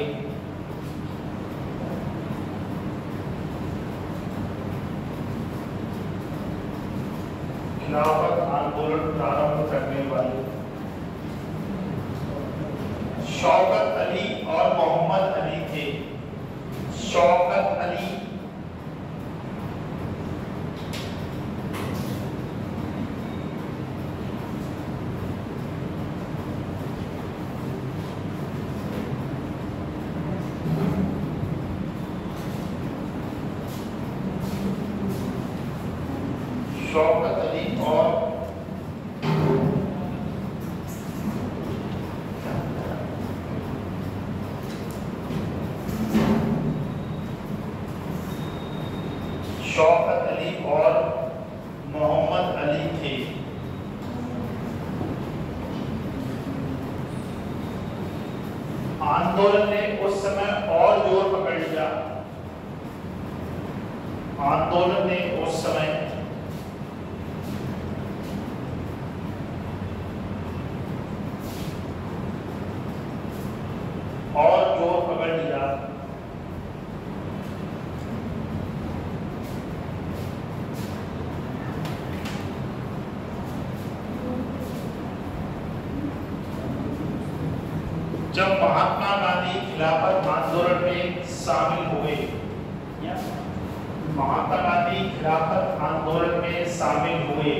खिलाफत आंदोलन प्रारंभ करने वाले शौकत अली और मोहम्मद अली थे। शौकत अली शौकत अली और शौकत अली और मोहम्मद अली थे। आंदोलन ने उस समय और जोर पकड़ लिया। आंदोलन ने उस समय और जोर पकड़ लिया। जब महात्मा गांधी खिलाफत आंदोलन में शामिल हुए, महात्मा गांधी खिलाफत आंदोलन में शामिल हुए,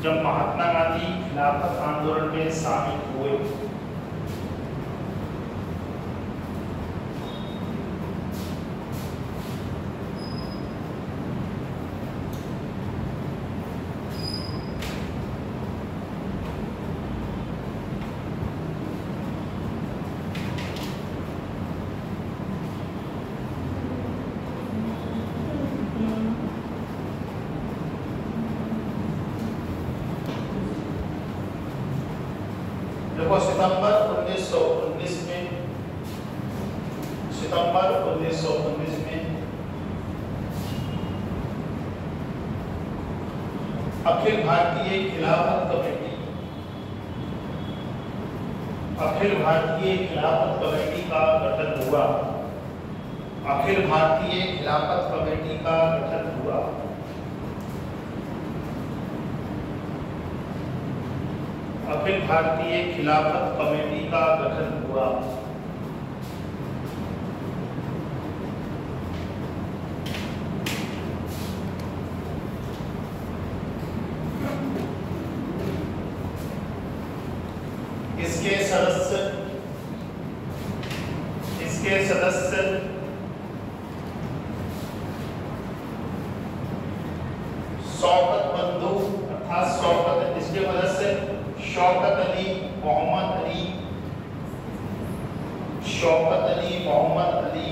जब महात्मा गांधी खिलाफत आंदोलन में शामिल हुए, देखो सितंबर 1919 में अखिल भारतीय खिलाफत कमेटी का गठन हुआ। अखिल भारतीय खिलाफत कमेटी का गठन हुआ। अखिल भारतीय खिलाफत कमेटी का गठन हुआ। इसके सदस्य शौकत बंधु अर्थात शौकत, इसके सदस्य शौकत अली, मोहम्मद अली, शौकत अली, मोहम्मद अली,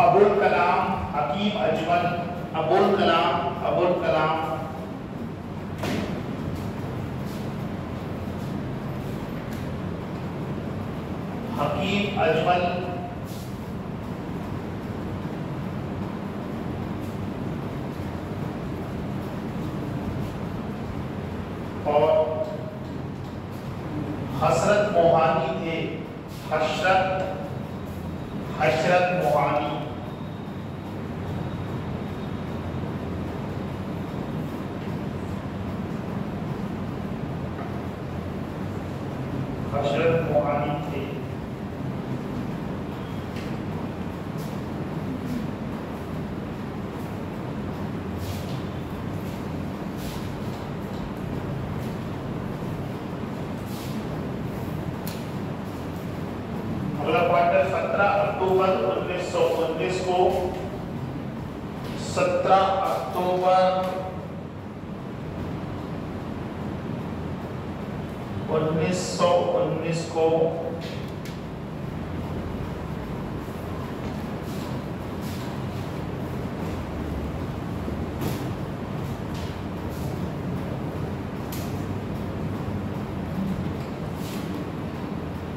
अबुल कलाम, हकीम अजमल, अबुल कलाम, हकीम अजमल, और हसरत मोहानी थे। हसरत मोहानी, हसरत मोहानी थे। अगला पॉइंट है 17 अक्टूबर 1919 को 17 अक्टूबर 1919 को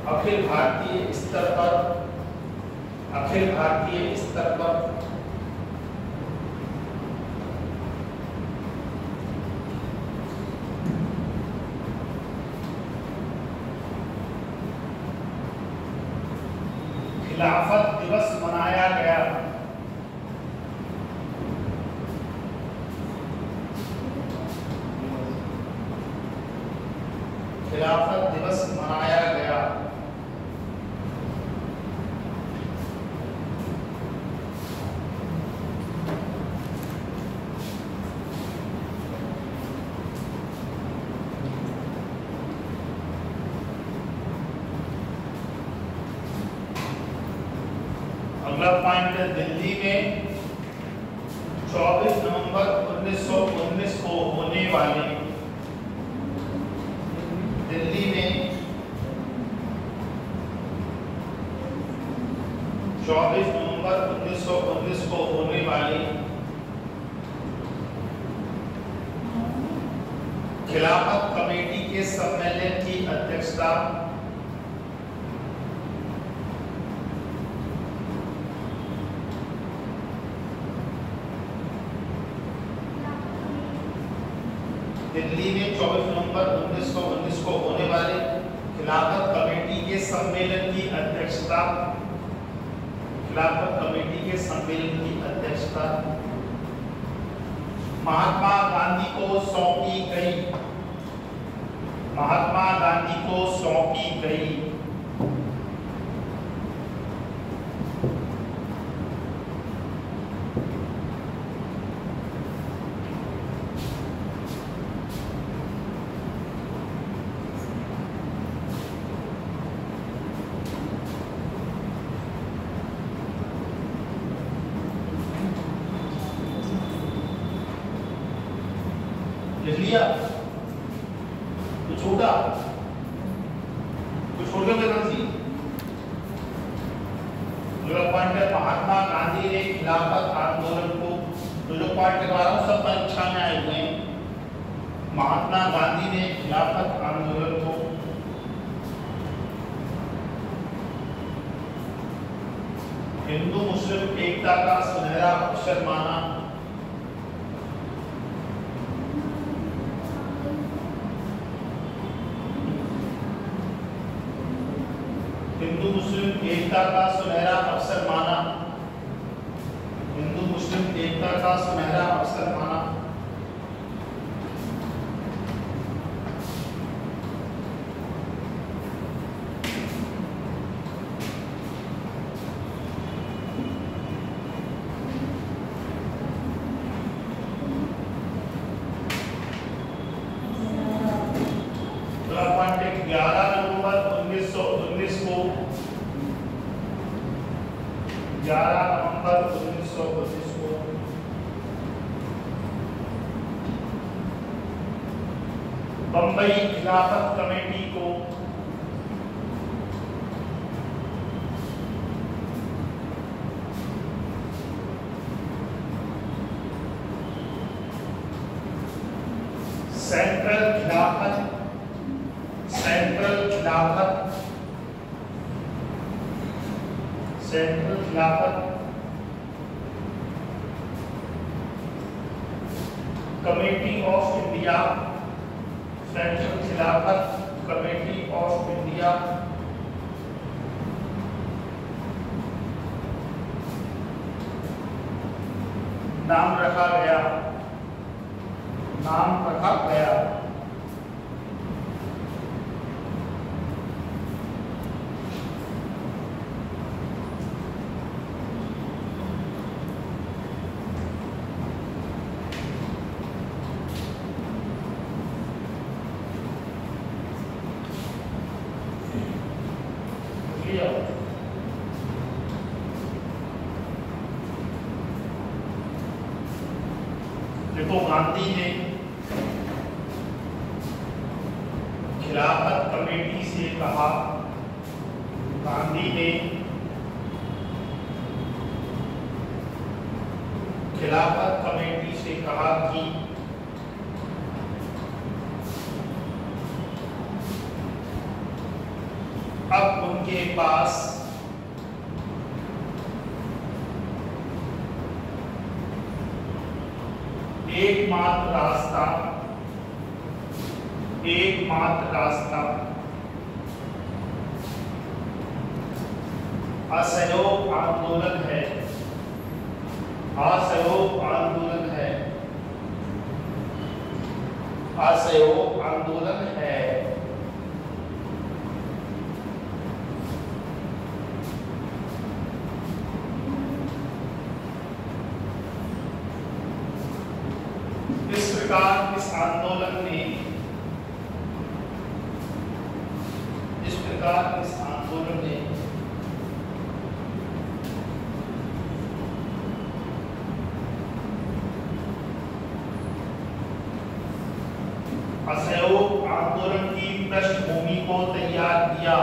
अखिल भारतीय स्तर पर खिलाफत दिवस मनाया गया। खिलाफत दिवस मनाया गया। अगला पॉइंट है दिल्ली में 24 नवंबर 1919 को होने वाली दिल्ली में 24 नवंबर 1919 को होने वाली खिलाफत कमेटी के सम्मेलन की अध्यक्षता दिल्ली में 24 नवंबर 1919 को होने वाले खिलाफत कमेटी के सम्मेलन की अध्यक्षता महात्मा गांधी को सौंपी गई। लिख लिया कुछ छोटा कुछ छोड़ के सी पॉइंट है महात्मा गांधी ने खिलाफत आंदोलन को जो पॉइंट करवा रहा हूँ सब परीक्षा में आए हुए हैं। महात्मा गांधी ने खिलाफत आंदोलन को हिंदू मुस्लिम एकता का सुनहरा अवसर माना। हिंदू मुस्लिम एकता का सुनहरा अवसर माना। हिंदू मुस्लिम एकता का सुनहरा अवसर माना। पॉइंट 11 नवंबर 1919 को 11 नवंबर 1919 को बंबई खिलाफत कमेटी को सेंट्रल खिलाफत कमेटी ऑफ इंडिया सेंट्रल खिलाफत कमेटी ऑफ इंडिया नाम रखा गया। देखो, गांधी ने खिलाफत कमेटी से कहा, गांधी ने खिलाफत कमेटी से कहा कि अब उनके पास एकमात्र रास्ता असहयोग आंदोलन है, असहयोग आंदोलन है, असहयोग आंदोलन है। इस प्रकार इस आंदोलन ने असहयोग आंदोलन की पृष्ठभूमि को तैयार किया।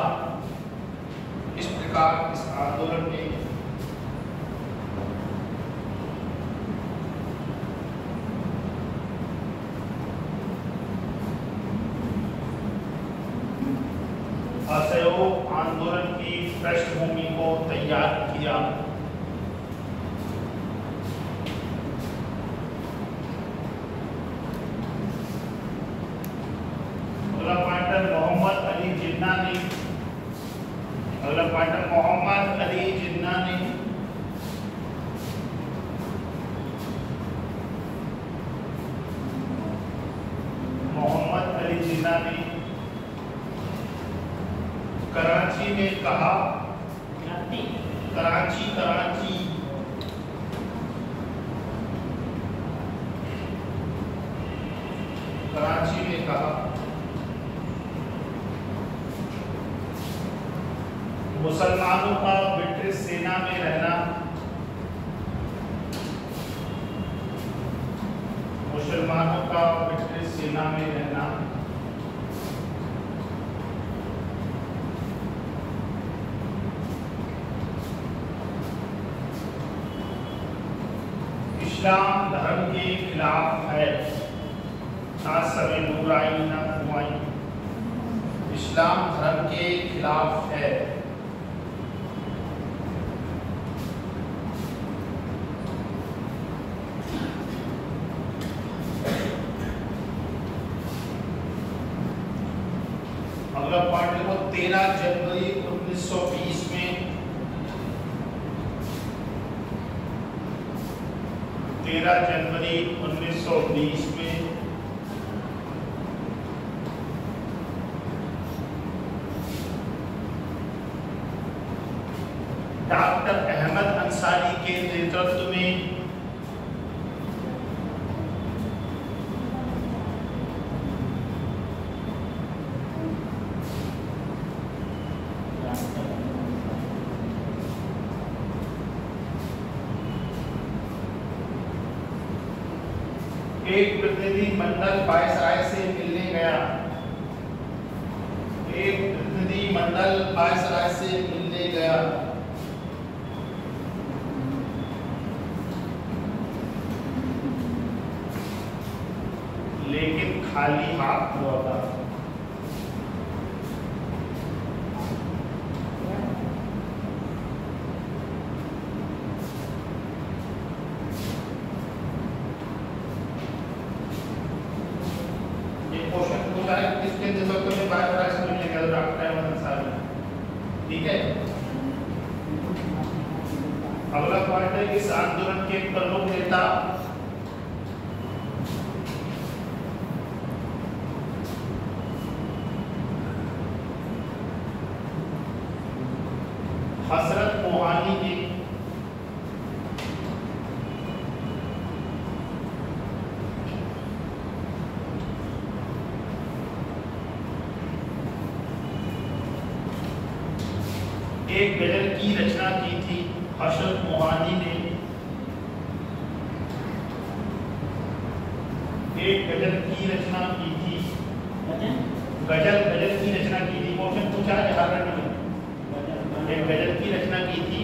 इस प्रकार इस आंदोलन ने असहयोग आंदोलन की पृष्ठभूमि को तैयार किया। अगला पॉइंटर मोहम्मद अली जिन्ना ने, अगला पॉइंटर मोहम्मद अली जिन्ना ने कराची में कहा, कराची में कहा, मुसलमानों का ब्रिटिश सेना में रहना, मुसलमानों का ब्रिटिश सेना में रहना इस्लाम धर्म के खिलाफ है। ना सवे नूराई ना खुआई, इस्लाम धर्म के खिलाफ है। अगला पॉइंट देखो, 13 जनवरी 1920 में 13 जनवरी 1920 में डॉक्टर अहमद अंसारी के नेतृत्व में एक प्रतिनिधि मंडल वायसराय से मिलने गया, एक प्रतिनिधि मंडल वायसराय से मिलने गया। लेकिन खाली हाथ लौटा। किसके नेतृत्व में वायसराय से मिलने गया डॉक्टर अहमद अंसारी, ठीक है। अगला पॉइंट है, इस आंदोलन के प्रमुख नेता हजरत मोहानी ने एक गजल की रचना की थी। हजरत मोहानी ने एक गजल की रचना की थी। गजल की रचना की थी। क्वेश्चन पूछा है हार्वर्ड में। एक गजल की रचना की थी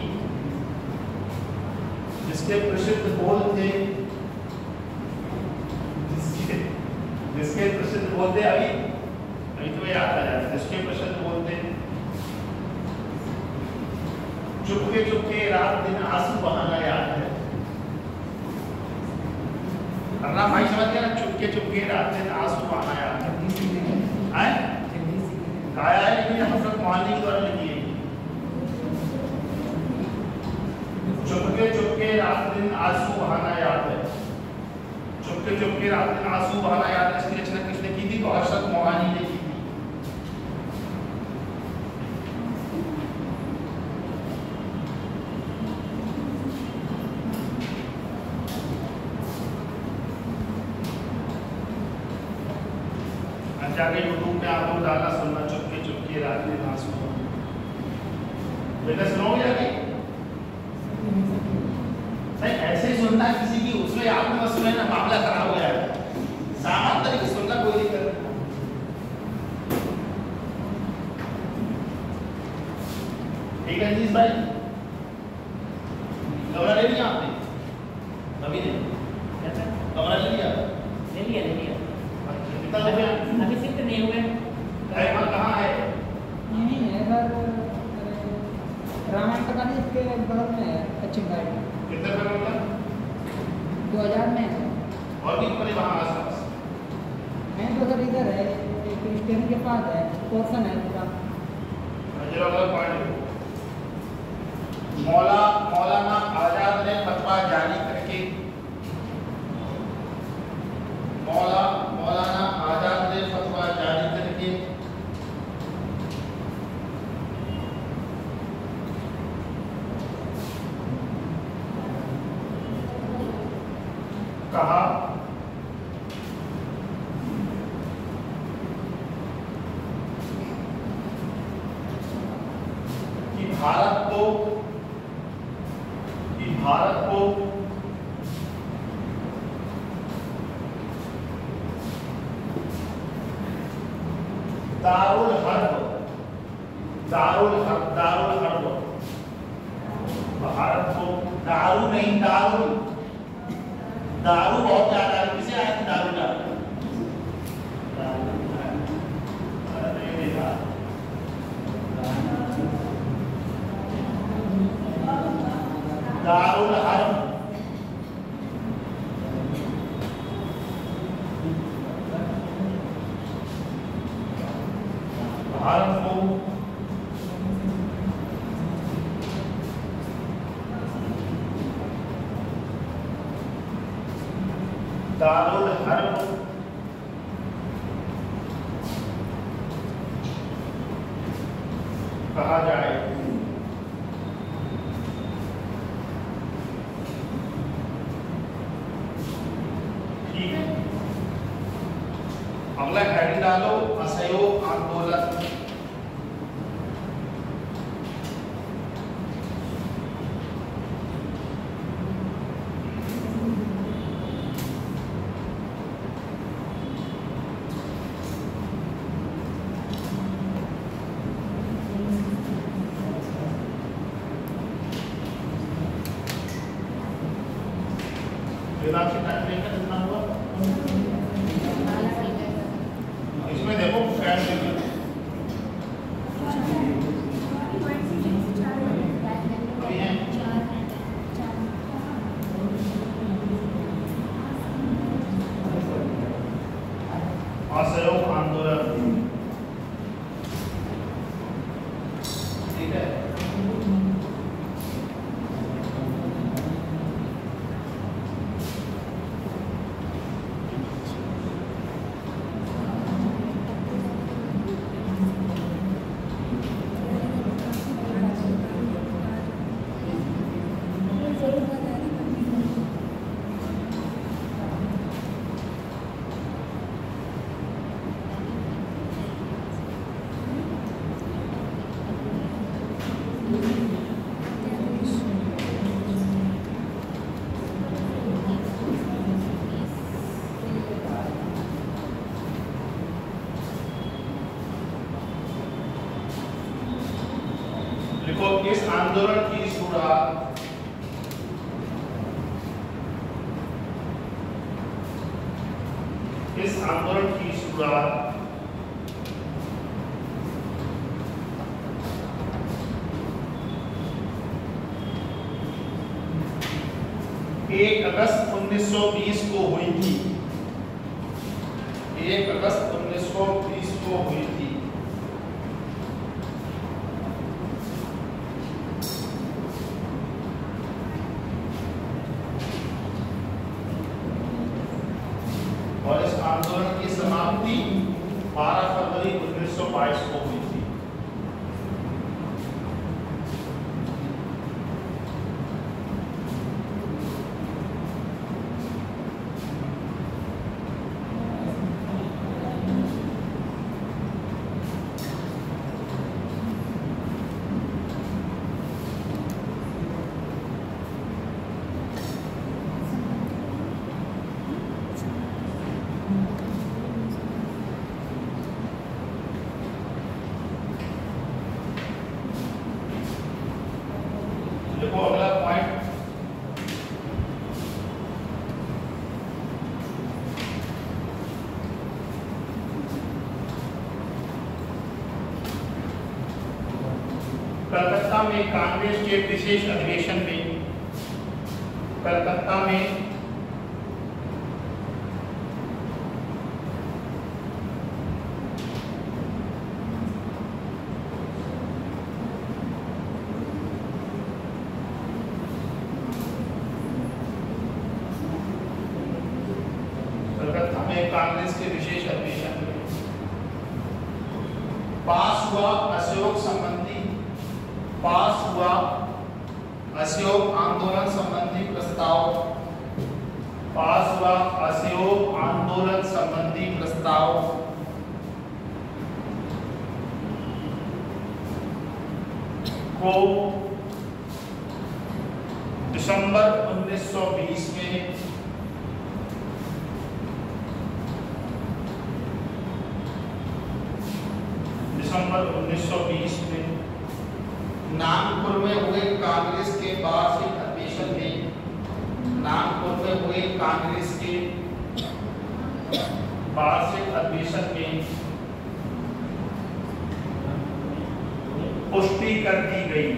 जिसके प्रसिद्ध बोल थे, जिसके प्रसिद्ध बोल थे, अभी तो याद आ जाता है। जिसके प्रसिद्ध बोल थे, चुपके चुपके रात दिन आंसू बहाना याद है। करना भाई समझ गया ना, चुपके चुपके रात दिन आंसू बहाना याद है। गाया है लेकिन हजरत मोहानी के द्वारा लिखी है। चुपके चुपके रात दिन आंसू बहाना याद है। चुपके चुपके रात दिन आंसू बहाना याद है। इसकी रचना किसने की थी? तो हजरत मोहानी ने की थी। जाके यूट्यूब में आप लोग डालना, सुनना, चुपके चुपके रात दिन आंसू। बेटा सुनोगे जाके? नहीं, ऐसे ही सुनना किसी की, उसमें आपने बस सुने ना मामला खराब हो जाएगा। सामान तरीके से सुनना, कोई दिक्कत नहीं। ठीक है अजीज भाई, कमरा ले लिया आपने? अभी नहीं कमरा ले लिया? ले लिया। कितना हो गया? अभी शिफ्ट नहीं हुए। कहाँ है? यहीं है इधर, रामायण कथा के बगल में है, पश्चिम साइड में। कितने रुपए में होता? 2000 में है। और भी पड़े वहाँ आसपास? मैं तो उधर इधर है, एक स्टेशन के पास है, पोर्शन है पूरा। मौलाना आजाद ने फतवा जारी करके, मौलाना आजाद ने फतवा जारी करके कहा कि भारत को दारुल हर्ब, भारत को दारू नहीं, दारू बहुत ज्यादा है। किसे आया था दारू का? दारुल हर्ब भारत को दारुल हर्ब कहा जाए। ठीक है, अगला हेडिंग डालो, असहयोग आंदोलन। कितना हुआ इसमें देखो असहयोग आंदोलन। ठीक है, देखो इस आंदोलन की शुरुआत एक अगस्त 1920 को हुई थी। 1 अगस्त 1920 को हुई थी। और इस आंदोलन की समाप्ति 12 फरवरी 1922 को हुई थी। देखो अगला पॉइंट, कलकत्ता में कांग्रेस के विशेष अधिवेशन में कलकत्ता में कांग्रेस के विशेष अधिवेशन में पास हुआ असहयोग आंदोलन संबंधी प्रस्ताव। पास हुआ असहयोग आंदोलन संबंधी प्रस्ताव को दिसंबर 1920 में नागपुर में हुए कांग्रेस के वार्षिक अधिवेशन में पुष्टि कर दी गई।